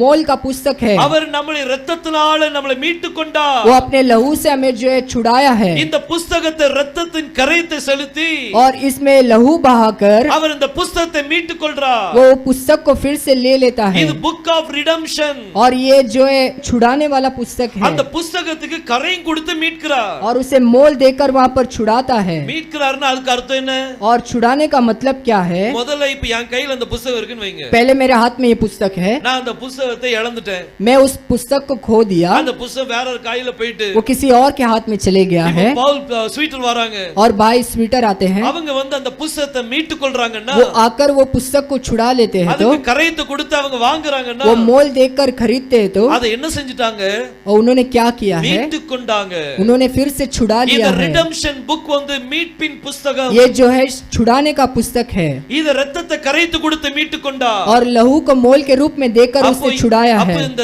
मोल का पुस्तक है। அவர் நம்முடைய இரத்தத்தினால நம்மளை மீட்டு கொண்டார். वो अपने लहू से हमें जो है छुड़ाया है। இந்த புத்தகத்தை இரத்தத்தின் கரையத்தை செலுத்தி और इसमें लहू बहाकर அவர் இந்த புத்தகத்தை மீட்டு கொள்றார். वो पुस्तक को फिर से ले लेता है। இது புக் ஆஃப் ரிடம்ஷன். और ये जो है छुड़ाने वाला पुस्तक है। அந்த புத்தகத்துக்கு கரையும் கொடுத்து மீட்கிறார். और उसे मोल देकर वहाँ पर छुड़ाता है। மீட்கிறார்னா அதுக்கு அர்த்தம் என்ன? और छुड़ाने का मतलब क्या है? முதல்ல இப்ப என் கையில அந்த புத்தகம் இருக்குன்னு வைங்க. पहले मेरे हाथ में ये पुस्तक है, நான் அந்த புத்தகத்தை இழந்துட்டேன். मैं उस पुस्तक को खो दिया, அந்த புத்தகம் வேற ஒரு கையில போயிட்டு वो किसी और के हाथ में चले गया है। பவுல் ஸ்வீட்டர் வராங்க. और भाई स्वीटर आते हैं, அவங்க வந்து அந்த புத்தகத்தை மீட்டு கொள்றாங்கன்னா वो आकर वो पुस्तक को छुड़ा लेते हैं। तो அதுக்கு கரையத்தை கொடுத்து அவங்க வாங்குறாங்கன்னா वो मोल देकर खरीदते हैं। तो அதை என்ன செஞ்சிட்டாங்க? और उन्होंने क्या किया है? மீட்டு கொண்டாங்க. उन्होंने फिर से छुड़ा இந்த लिया है। ரிடம்ஷன் புக் வந்து மீட்பின் புத்தகம். ये जो है छुड़ाने का पुस्तक है। இது இரத்தத்தை கரைத்து கொடுத்து மீட்டு கொண்டார். और लहू को मोल के रूप में देकर उसे छुड़ाया அப்ப है। இந்த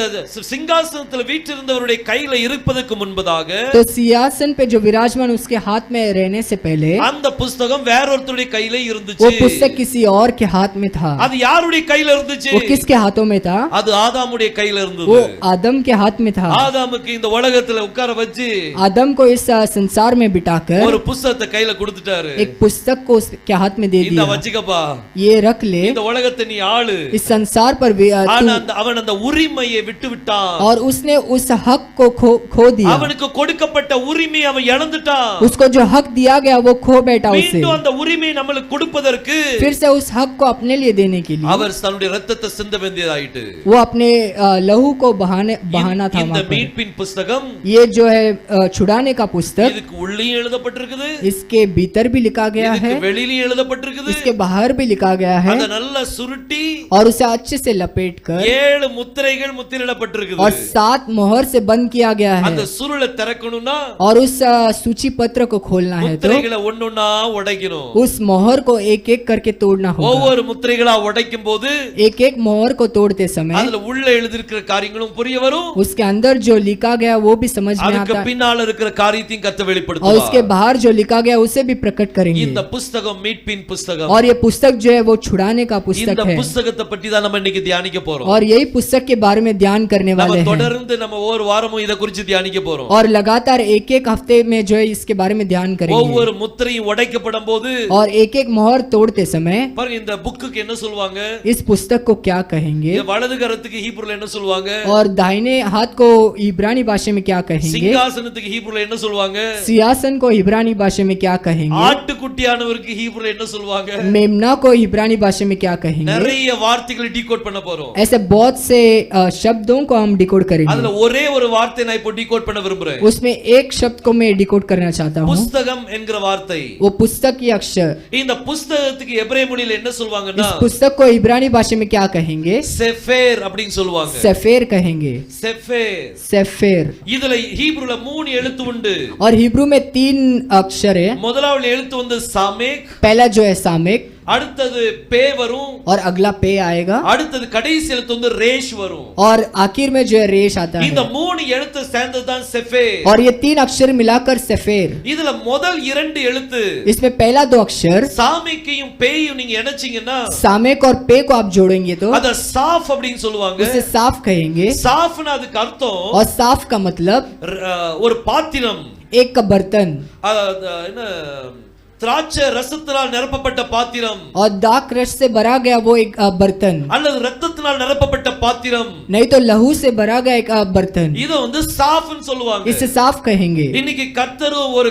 சிங்காசனத்தில் வீற்றிருந்தவருடைய கையில இருப்பதற்கு முன்பதாக तो सिंहासन पे जो विराजमान उसके हाथ में रहने से पहले அந்த புத்தகம் வேறொருத்தருடைய கையில वो இருந்துச்சு. पुस्तक किसी और के हाथ में था। அது யாருடைய கையில இருந்துச்சு? वो किसके हाथों में था? அது ஆதாமுடைய கையில இருந்தது. वो आदम के हाथ में था। ஆதாமுக்கு இந்த உலகத்துல உட்கார வச்சு आदम को इस संसार में बिठाकर ஒரு புத்தகத்தை கையில கொடுத்துட்டாரு. एक पुस्तक को उसके हाथ में दे இந்த दिया, வச்சுக்கப்பா, ये रख ले, இந்த உலகத்தை நீ ஆளு. इस संसार पर ஆனா அவன் அந்த உரிமையை விட்டு விட்டான். और उसने उस हक को खो दिया। அவனுக்கு கொடுக்கப்பட்ட உரிமையை அவன் இழந்துட்டான். उसको जो हक दिया गया वो खो बैठा उसे। மீண்டும் அந்த உரிமையை நமக்கு கொடுப்பதற்கு फिर से उस हक को अपने लिए देने के लिए அவர் தன்னுடைய இரத்தத்தை சிந்த வேண்டியதாயிட்டு. वो अपने लहू को बहाना था இந்த वहाँ पर। மீட்பின் புத்தகம் ये जो है छुड़ाने का पुस्तक, இதுக்கு உள்ளேயும் எழுதப்பட்டிருக்குது, इसके भीतर भी लिखा गया है, இதுக்கு வெளியிலயும் எழுதப்பட்டிருக்குது. इसके बाहर भी लिखा गया है। அத நல்லா சுருட்டி और उसे अच्छे से लपेट कर 7 முத்திரைகள் முத்திரிடப்பட்டிருக்குது. और 7 मोहर से बंद किया गया அந்த है। சுருளை திறக்கணும்னா और उस सूची पत्र को खोलना है तो முத்திரைகளை ஒண்ணொண்ணா உடைக்கணும். उस मोहर को एक एक करके तोड़ना होगा। ஒவ்வொரு முத்திரைகளா உடைக்கும் போது एक एक मोहर को तोड़ते समय அதுல உள்ள எழுதியிருக்கிற காரியங்களும் புரிய வரும். उसके अंदर जो लिखा गया वो भी समझ में அதுக்கு आता है, பின்னால இருக்கிற காரியத்தையும் கர்த்தர் और வெளிப்படுத்துவார். उसके बाहर जो लिखा गया उसे भी प्रकट करेंगे। இந்த புத்தகம் மீட்பின் புத்தகம். और ये पुस्तक जो है वो छुड़ाने का पुस्तक இந்த है। புத்தகத்தை பற்றி தான் நம்ம இன்னைக்கு தியானிக்க போறோம். और यही पुस्तक के बारे में ध्यान करने நம்ம वाले हैं। தொடர்ந்து நம்ம ஒவ்வொரு வாரமும் இத குறித்து தியானிக்க போறோம். और लगातार एक एक हफ्ते में जो है इसके बारे में ध्यान करेंगे। ஒவ்வொரு முத்திரையும் உடைக்கப்படும் போது और एक एक मोहर तोड़ते समय பாருங்க இந்த புக்குக்கு என்ன சொல்வாங்க? इस पुस्तक पुस्तक को क्या कहेंगे இங்க வலது கரத்துக்கு ஹீப்ருல என்ன சொல்லுவாங்க? और दाहिने हाथ को इब्रानी भाषा में क्या कहेंगे? சிங்காசனத்துக்கு ஹீப்ருல என்ன சொல்லுவாங்க? सिंहासन को इब्रानी भाषा में क्या कहेंगे? ஆட்டுக்குட்டியானவருக்கு ஹீப்ருல என்ன சொல்லுவாங்க? मेमना को इब्रानी भाषा में क्या कहेंगे? நிறைய வார்த்தைகளை டீகோட் பண்ண போறோம். ऐसे बहुत से शब्दों को हम डिकोड करेंगे। அதுல ஒரே ஒரு வார்த்தை நான் இப்போ டீகோட் பண்ண விரும்புறேன். उसमें एक शब्द को मैं डिकोड करना चाहता हूँ। புஸ்தகம் என்கிற வார்த்தை. वो पुस्तक की अक्षर। இந்த புஸ்தகத்துக்கு எபிரேய மொழியில என்ன சொல்வாங்கன்னா? इस पुस्तक को इब्रानी भाषा में क्या कहेंगे? செஃபேர் அப்படினு சொல்வாங்க. सेफेर कहेंगे। செஃபேர். सेफेर। இதுல ஹீப்ருல 3 எழுத்து உண்டு. और हिब्रू में 3 अक्षर है। முதலாவது எழுத்து வந்து சாமேக். पहला जो है सामेक। அடுத்தது பே வரும். और अगला पे आएगा। அடுத்தது கடைசி எழுத்து வந்து ரேஷ் வரும். और आखिर में जो है रेश आता है। இந்த 3 எழுத்து சேர்ந்தது தான் செஃபேர். और ये 3 अक्षर मिलाकर सेफेर। இதுல முதல் 2 எழுத்து इसमें पहला 2 अक्षर சாமேக்கையும் பேயும் நீங்க இணைச்சீங்கன்னா सामेक और पे को आप जोड़ेंगे तो அத சாஃப் அப்படினு சொல்லுவாங்க. उसे साफ कहेंगे। சாஃப்னா அதுக்கு அர்த்தம் और साफ का मतलब ஒரு பாத்திரம், एक का बर्तन। என்ன திராட்சை ரசத்தினால் நிரப்பப்பட்ட பாத்திரம் और दाख रस से भरा गया वो एक बर्तन। அல்லது ரத்தத்தினால் நிரப்பப்பட்ட பாத்திரம், नहीं तो लहू से भरा गया एक बर्तन। இத வந்து சாஃப்னு சொல்லுவாங்க. इसे साफ कहेंगे। இன்னைக்கு கர்த்தர் ஒரு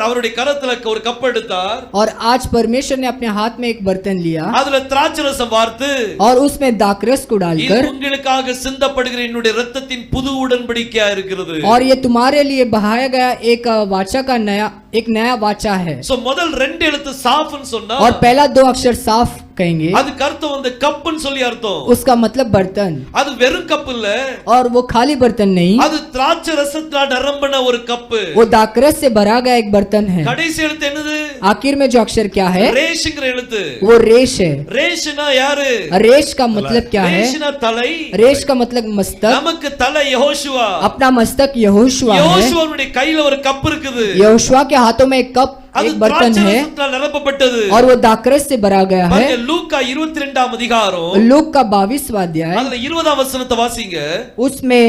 அவருடைய கரத்துல ஒரு கப் எடுத்தார். और आज परमेश्वर ने अपने हाथ में एक बर्तन लिया அதுல திராட்சை ரசம் வார்த்து और उसमें दाखरस को இது डालकर உங்களுக்காக சிந்தப்படுகிற என்னுடைய இரத்தத்தின் புது உடன்படிக்கையா இருக்கிறது. और ये तुम्हारे लिए बहाया गया एक वाचा का एक नया वाचा है। சோ முதல் 2 எழுத்து சாஃப்னு சொன்னா और पहला 2 अक्षर साफ कहेंगे। அதுக்கு அர்த்தம் வந்து கப்னு சொல்லி அர்த்தம். उसका मतलब बर्तन। அது வெறும் கப் இல்ல, और वो खाली बर्तन नहीं, அது திராட்சை ரசத்தால் நிரம்பின ஒரு கப். वो दाखरस से भरा गया एक बर्तन है। கடைசி எழுத்து என்னது? आखिर में जो अक्षर क्या है? ரேஷ்ங்கிற எழுத்து. वो रेश है। ரேஷ்னா யாரு? रेश का मतलब क्या है? ரேஷ்னா தலை. रेश का मतलब मस्तक। நமக்கு தலை யெகோஷுவா. अपना मस्तक यहोशुआ है। யெகோஷுவாவுடைய கையில ஒரு கப் இருக்குது. यहोशुआ के हाथों में एक कप एक बर्तन है நிரப்பப்பட்டது और वो दाखरस से भरा गया है। லூக்கா 22ஆம் அதிகாரம் लूक का 22वां अध्याय, அதுல 20ஆம் வசனத்தை வாசிங்க. उसमें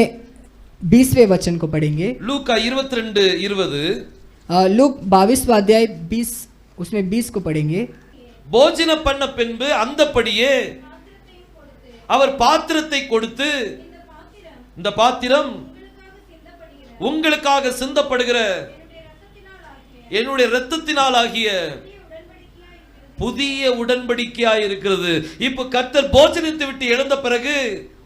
20वें वचन को पढ़ेंगे। லூக்கா 22:20. लूक 22वां अध्याय 20, उसमें 20 को पढ़ेंगे। போஜன பண்ண பின்பு அந்தப்படியே அவர் பாத்திரத்தை கொடுத்து, இந்த பாத்திரம் உங்களுக்காக சிந்தப்படுகிற என்னுடைய இரத்தத்தினால் ஆகிய புதிய உடன்படிக்கையாய் இருக்கிறது. இப்ப கர்த்தர் போஜனத்தை விட்டு எழுந்த பிறகு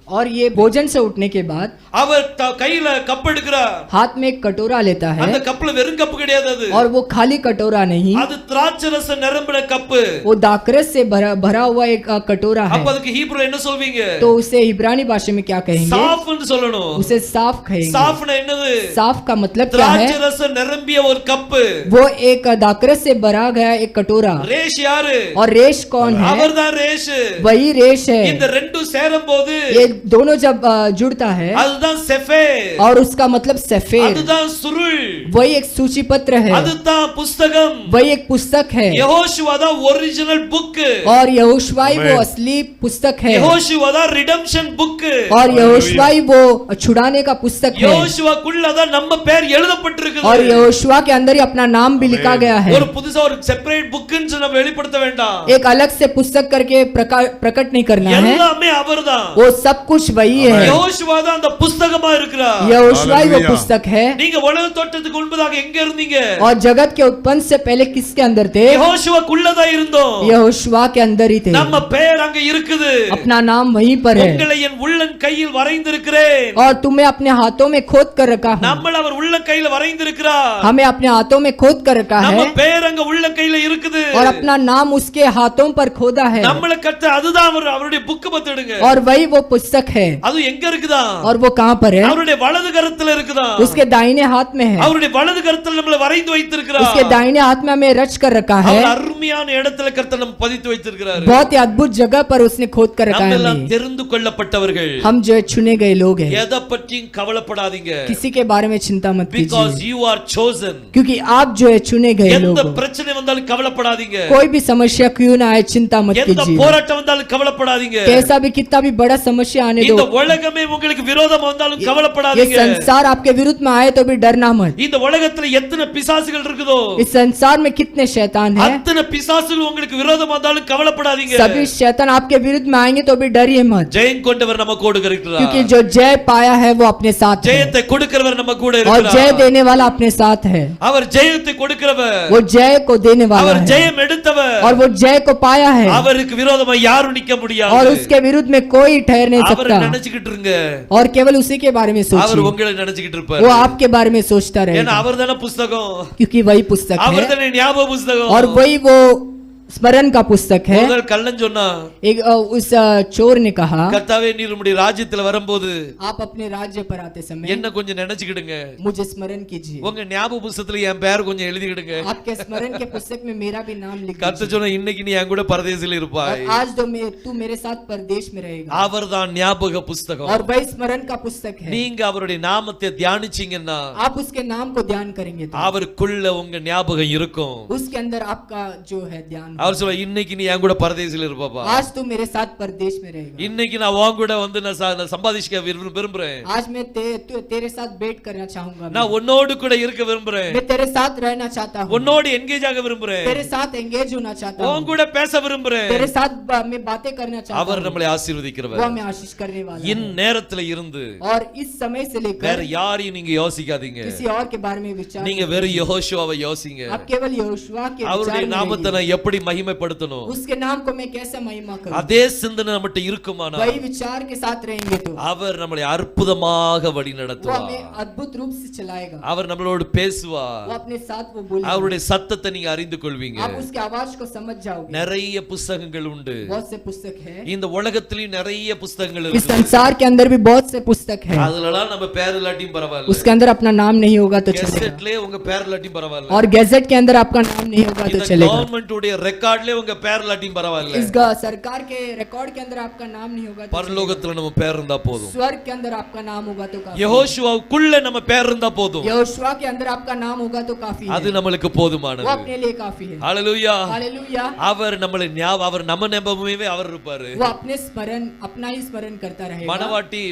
और ये भोजन से उठने के बाद அவர் கையில கப் எடுக்கிறார். हाथ में एक कटोरा लेता है। அந்த கப்ல வெறும் கப் கிடையாது அது. और वो खाली कटोरा नहीं, அது திராட்சை ரசம் நிரம்பின கப். वो दाखरस से भरा हुआ एक कटोरा है। அப்ப அதுக்கு ஹீப்ரு என்ன சொல்வீங்க? तो उसे इब्रानी भाषा में क्या कहेंगे? சாஃப்னு சொல்லணும். उसे साफ कहेंगे। சாஃப்னா என்னது? साफ का मतलब क्या है? திராட்சை ரசம் நிரம்பிய ஒரு கப். वो एक दाखरस से भरा गया एक कटोरा। ரேஷ் யாரு? और रेश कौन है? அவர்தான் ரேஷ். वही रेश है। இந்த ரெண்டும் சேரும்போது ये दोनों जब जुड़ता है அதுதான் செஃபேர். और उसका मतलब सफेद, அதுதான் சுருள். वही एक सूची पत्र है। அதுதான் புத்தகம். वही एक पुस्तक है। யெகோஷுவா தான் ஒரிஜினல் புக். और यहोशुआई वो असली पुस्तक है। யெகோஷுவா தான் ரிடெம்ஷன் புக். और यहोशुआई वो छुड़ाने का पुस्तक है। யெகோஷுவாக்குள்ள தான் நம்ம பேர் எழுதப்பட்டிருக்குது. और यहोशुआ के अंदर ही अपना नाम भी लिखा गया है। ஒரு புதுசா ஒரு செப்பரேட் புக்னு நம்ம வெளிப்படுத்த வேண்டாம். एक अलग से पुस्तक करके प्रकट नहीं करना है। எல்லாமே அவர்தான். वो सब कुछ वही है। யெகோஷுவா தான் அந்த புத்தகமா இருக்கிறார். यहोशुआई वो पुस्तक है। நீங்க உலக தோற்றத்துக்கு முன்பதாக எங்க இருந்தீங்க? और जगत के उत्पन्न से पहले किसके अंदर थे? யெகோஷுவாக்குள்ள தான் இருந்தோம். यहोशुआ के अंदर ही थे। நம்ம பேர் அங்க இருக்குது. अपना नाम वहीं पर है। உங்களை என் உள்ளன் கையில் வரைந்திருக்கிறேன். और तुम्हें अपने हाथों में खोद कर रखा हूं। நம்மள அவர் உள்ளன் கையில வரைந்திருக்கிறார். हमें अपने हाथों में खोद कर रखा நம்ம है। பேர் அங்க உள்ளன் கையில இருக்குது. और अपना नाम उसके हाथों पर खोदा है। நம்மள கத்த அதுதான் அவருடைய புக் பத்திடுங்க. और वही वो पुस्तक है। அது எங்க இருக்குதா? और वो कहां पर है? அவருடைய வலது கரத்துல இருக்குதா? उसके दाहिने हाथ में है। அவருடைய வலது கரத்துல நம்மள வரைந்து வைத்திருக்கிறார். उसके दाहिने हाथ में हमें रच कर रखा है। அவர் அருமையான இடத்துல கர்த்தர் நம்ம பதித்து வைத்திருக்கிறார். बहुत ही अद्भुत जगह पर उसने खोद कर रखा நம்ம है எல்லாம் हमें। தெரிந்து கொள்ளப்பட்டவர்கள். हम जो है चुने गए लोग हैं। எதை பற்றியும் கவலைப்படாதீங்க. किसी के बारे में चिंता मत because कीजिए, you are chosen. क्योंकि आप जो है चुने गए लोग எந்த हो। பிரச்சனை வந்தாலும் கவலைப்படாதீங்க. कोई भी समस्या क्यों ना आए चिंता मत எந்த कीजिए। போராட்டம் வந்தாலும் கவலைப்படாதீங்க. कैसा भी कितना भी बड़ा समस्या आने இந்த दो। உலகமே உங்களுக்கு விரோதமா வந்தாலும் ये கவலைப்படாதீங்க. संसार आपके विरुद्ध में आए तो भी डरना मत। இந்த உலகத்துல எத்தனை பிசாசுகள் இருக்குதோ, इस संसार में कितने शैतान हैं, அத்தனை பிசாசுகள் உங்களுக்கு விரோதமா வந்தாலும் கவலைப்படாதீங்க. सभी शैतान आपके विरुद्ध में आएंगे तो भी डरिए मत, ஜெயம் கொண்டவர் நம்ம கூட இருக்கிறார். क्योंकि जो जय पाया है वो अपने साथ है ஜெயத்தை கொடுக்கிறவர் நம்ம கூட और जय இருக்கிறார். देने वाला अपने साथ है। அவர் ஜெயத்தை கொடுக்கிறவர், वो जय को देने वाला அவர் है ஜெயம் எடுத்தவர். और वो जय को पाया है அவருக்கு விரோதமா யாரும் நிக்க और முடியாது. उसके विरुद्ध में कोई ठहर नहीं அவர் सकता। நினைச்சுக்கிட்டு இருங்க, और केवल उसी के बारे में அவர் सोचिए, உங்களை நினைச்சுக்கிட்டு वो இருப்பார். आपके बारे में सोचता ஏன்னா रहेगा, அவர்தானே புஸ்தகம், क्योंकि वही पुस्तक है அவர்தானே ஞாபக புஸ்தகம். और वही वो स्मरण का पुस्तक है। முதல் கள்ளன் சொன்னா, एक उस चोर ने कहा, கர்த்தாவே நீர் உம்முடைய ராஜ்யத்துல வரும்போது आप अपने राज्य पर आते समय என்ன கொஞ்சம் நினைச்சுக்கிடுங்க, मुझे स्मरण कीजिए, உங்க ஞாபக புஸ்தகத்துல என் பேர் கொஞ்சம் எழுதிக்கிடுங்க. आपके स्मरण के पुस्तक में मेरा भी नाम लिख கர்த்தர் दीजिए சொன்னா, இன்னைக்கு நீ என் கூட பரதேசில और இருப்பாய். आज तू मेरे साथ परदेश में रहेगा। அவர்தான் ஞாபக புஸ்தகம். और वही स्मरण का पुस्तक है, நீங்க அவருடைய நாமத்தை தியானிச்சீங்கன்னா आप उसके नाम को ध्यान करेंगे तो அவருக்குள்ள உங்க ஞாபகம் இருக்கும். उसके अंदर आपका जो है ध्यान होगा। அவர் சொல்ல, இன்னைக்கு நீ என் கூட பரதேசில இருப்பாப்பா, आज तू मेरे साथ परदेश में रहेगा, இன்னைக்கு நான் உன் கூட வந்து நான் சம்பாதிக்க விரும்புறேன், आज मैं तेरे साथ बैठ करना चाहूंगा, நான் உன்னோடு கூட இருக்க விரும்புறேன், मैं तेरे साथ रहना चाहता हूँ, உன்னோடு என்கேஜ் ஆக விரும்புறேன், तेरे साथ एंगेज होना चाहता உன் हूँ, கூட பேச விரும்புறேன். तेरे साथ मैं बातें करना चाहता அவர் हूँ, நம்மளை वो ஆசீர்வதிக்கிறவர். हमें आशीष करने वाला है। இந்நேரத்துல இருந்து और इस समय से வேற लेकर யாரையும் நீங்க யோசிக்காதீங்க, किसी और के बारे में विचार நீங்க வெறும் யெகோஷுவாவை யோசிங்க. आप केवल यहोशुआ के அவருடைய विचार में நாமத்தை रहिए। நான் எப்படி மகிமைப்படுத்தணும், उसके नाम को मैं कैसे महिमा करूं, அதே சிந்தனை நம்மகிட்ட இருக்குமானா वही विचार के साथ रहेंगे तो அவர் நம்மளை அற்புதமாக வழி वो நடத்துவார். हमें अद्भुत रूप से चलाएगा, அவர் நம்மளோடு वो பேசுவார். अपने साथ वो बोलेगा, அவருடைய சத்தத்தை நீங்க அறிந்து கொள்வீங்க. आप उसकी आवाज को समझ जाओगे। நிறைய புத்தகங்கள் உண்டு, बहुत से पुस्तक है, இந்த உலகத்திலயும் நிறைய புத்தகங்கள் इस இருக்கு. संसार के अंदर भी बहुत से पुस्तक है, அதுலலாம் நம்ம பேர் இல்லாட்டியும் பரவாயில்ல, उसके अंदर अपना नाम नहीं होगा तो चलेगा, கெசெட்லயே உங்க பேர் இல்லாட்டியும் பரவாயில்ல, और गैजेट के अंदर आपका नाम नहीं होगा तो இந்த चलेगा, கவர்மெண்ட் உடைய ரெக்கார்ட்லயே உங்க பேர் இல்லாட்டியும் பரவாயில்ல, इस सरकार के रिकॉर्ड के अंदर आपका नाम नहीं होगा तो चलेगा, பரலோகத்துல நம்ம பேர் இருந்தா போதும். स्वर्ग के अंदर आपका नाम होगा तो काफी है, யெகோஷுவாவுக்குள்ள நம்ம பேர் இருந்தா போதும், यहोशुआ के अंदर आपका नाम होगा तो काफी है, அது நம்மளுக்கு वो போதுமானது. अपने लिए काफी है। ஹalleluya. हालेलुया। அவர் நம்மளை அவர் நம்ம ஞாபகமே அவர் இருப்பாரு. वो अपने स्मरण अपना ही स्मरण करता रहेगा,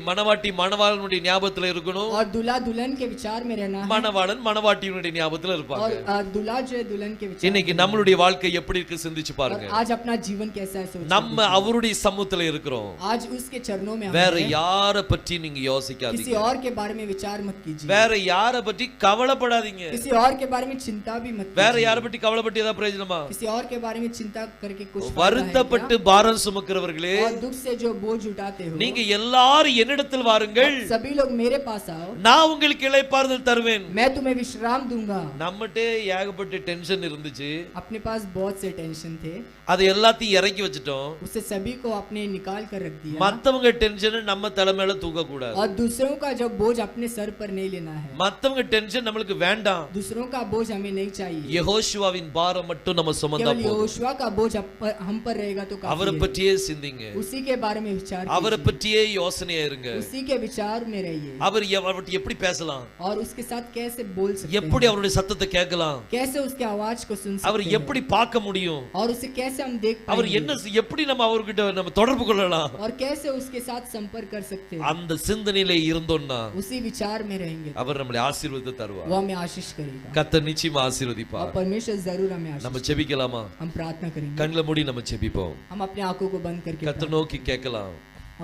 மணவாட்டி மணவாளனுடைய ஞாபகத்துல இருக்கணும், और दूल्हा दुल्हन के विचार में रहना है, மணவாளன் மணவாட்டியினுடைய ஞாபகத்துல இருப்பாங்க. और दूल्हा जो है दुल्हन के विचार இன்னைக்கு में நம்மளுடைய வாழ்க்கை எப்படி இருக்கு சிந்திச்சு रहना है। பாருங்க. और आज अपना जीवन कैसा है सोचो, நம்ம அவருடைய சமூகத்துல இருக்கிறோம். आज उसके चरणों में हम வேற हैं। யார பற்றி நீங்க किसी யோசிக்காதீங்க, और के बारे में विचार मत कीजिए, வேற யார பற்றி கவலைப்படாதீங்க. किसी और के बारे में चिंता भी मत வேற कीजिए, யார பற்றி கவலைப்பட்டு ஏதாவது பிரயோஜனமா? किसी और के बारे में चिंता करके कुछ फायदा है வருத்தப்பட்டு क्या? பாரம் சுமக்கிறவர்களே, और दुख से जो बोझ उठाते हो, நீங்க எல்லாரும் என்னிடத்தில் வாருங்கள், सभी लोग मेरे पास आओ, நான் உங்களுக்கு இளைப்பாறுதல் தருவேன். मैं तुम्हें विश्राम दूंगा। நம்மட்டே ஏகப்பட்ட டென்ஷன் இருந்துச்சு, अपने पास बहुत से टेंशन थे, அது எல்லாத்தையும் இறக்கி வச்சுட்டோம். उसे सभी को अपने निकाल कर रख दिया, மத்தவங்க டென்ஷன் நம்ம தலைமையில தூக்க கூடாது. और दूसरों का जो बोझ अपने सर पर नहीं लेना है, மத்தவங்க டென்ஷன் நம்மளுக்கு வேண்டாம். दूसरों का बोझ हमें नहीं चाहिए, யெகோஷுவாவின் பாரம் மட்டும் நம்ம சுமந்தா केवल போதும். यहोशुआ का बोझ हम पर रहेगा तो அவரை काफी है। பற்றியே சிந்திங்க, उसी के बारे में विचार அவரை कीजिए, பற்றியே யோசனையா இருங்க. उसी के विचार में रहिए, அவர்கிட்ட எப்படி பேசலாம், और उसके साथ कैसे बोल सकते எப்படி हैं, அவருடைய சத்தத்தை கேட்கலாம், कैसे उसके आवाज को सुन அவர் सकते हैं, எப்படி பார்க்க முடியும், और उसे कैसे हम देख அவர் पाएंगे, என்ன எப்படி நம்ம அவர்கிட்ட நம்ம தொடர்பு கொள்ளலாம். और कैसे उसके साथ संपर्क कर सकते हैं, அந்த சிந்தனையில இருந்தோம்னா उसी विचार में रहेंगे அவர் நம்மளை ஆசீர்வதித்து தருவார். वो हमें आशीष करेगा, கர்த்தர் நிச்சயமா और ஆசீர்வதிப்பார். परमेश्वर जरूर हमें நம்ம आशीष, ஜெபிக்கலாமா? हम प्रार्थना करेंगे, கண்களை மூடி நம்ம ஜெபிப்போம். हम अपने आंखों को बंद करके கர்த்தர் நோக்கி கேட்கலாம்,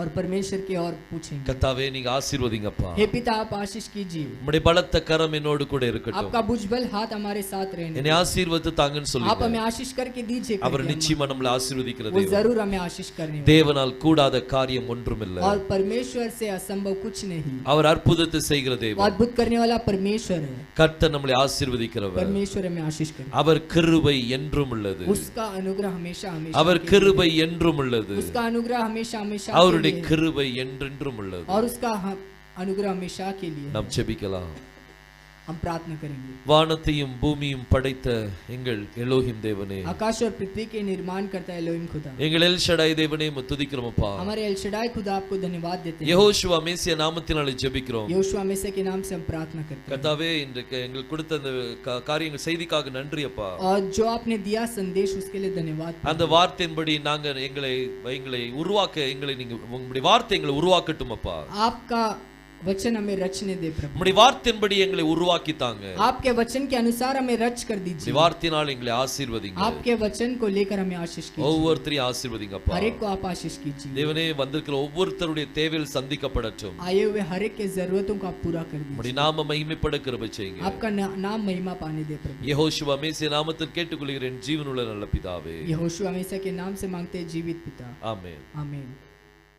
और परमेश्वर की ओर पूछेंगे, கர்த்தாவே நீங்க ஆசீர்வதிங்கப்பா, हे पिता आप आशीष कीजिए, உம்முடைய பலத்த கரம் என்னோடு கூட இருக்கட்டும், आपका भुजबल हाथ हमारे साथ रहने என்னை ஆசீர்வதித்து தாங்கன்னு आप சொல்லுங்க. हमें आशीष करके दीजिए, அவர் நிச்சயமா நம்மளை ஆசீர்வதிக்கிற वो தேவன். जरूर हमें आशीष करने वाला தேவனால் கூடாத காரியம் ஒன்றுமில்லை. है। और परमेश्वर से असंभव कुछ नहीं, அவர் அற்புதத்தை செய்கிற वो தேவன். अद्भुत करने वाला परमेश्वर है, கர்த்தர் நம்மளை ஆசீர்வதிக்கிறவர். परमेश्वर हमें आशीष करे, அவர் கிருபை என்றும் உள்ளது, उसका अनुग्रह हमेशा हमेशा அவர் के लिए கிருபை என்றும் உள்ளது, है। उसका अनुग्रह हमेशा हमेशा के அவருடைய लिए है, கிருபை என்றென்றும் உள்ளது. और उसका अनुग्रह हमेशा के लिए है। நாம் ஜெபிக்கலாம். हम प्रार्थना करेंगे। வானத்தையும் பூமியும் படைத்த எங்கள் எலோஹிம் தேவனே, आकाश और पृथ्वी के निर्माण करता है एलोहिम खुदा, எங்கள் எல் ஷடாய் தேவனே உம்மை துதிக்கிறோம்ப்பா. हमारे एल शडाई खुदा आपको धन्यवाद देते हैं। யெகோஷுவா மேசியா நாமத்தினாலே ஜெபிக்கிறோம். यहोशुआ मेसिया के नाम से हम प्रार्थना करते हैं। கர்த்தாவே, இன்றைக்கு எங்களுக்கு கொடுத்த அந்த காரியங்கள் செய்திக்காக நன்றி அப்பா. और जो आपने दिया संदेश उसके लिए धन्यवाद। அந்த வார்த்தையின்படி நாங்க எங்களை உருவாக்க நீங்க உங்களுடைய வார்த்தை எங்களை உருவாக்கட்டும் அப்பா. आपका वचन हमें रचने दे प्रभु, உங்களுடைய வார்த்தையின்படி எங்களை உருவாக்கி தாங்க. आपके वचन के अनुसार हमें रच कर दीजिए। வார்த்தையினால் எங்களை ஆசீர்வதிங்க. आपके वचन को लेकर हमें आशीष कीजिए। ஒவ்வொருத்தரையும் ஆசீர்வதிங்க அப்பா. हर एक को आप आशीष कीजिए। தேவனே, வந்திருக்கிற ஒவ்வொருத்தருடைய தேவைகள் சந்திக்கப்படட்டும். आए हुए हर एक के जरूरतों को आप पूरा कर दीजिए। உம்முடைய நாம மகிமைப்பட கிருபை செய்யுங்க. आपका नाम महिमा पाने दे प्रभु। யெகோஷுவா மேசியா நாமத்தில் கேட்டுக்கொள்கிறேன் ஜீவனுள்ள நல்ல பிதாவே, यहोशुआ मेसिया के नाम से मांगते हैं जीवित पिता, ஆமென். आमीन।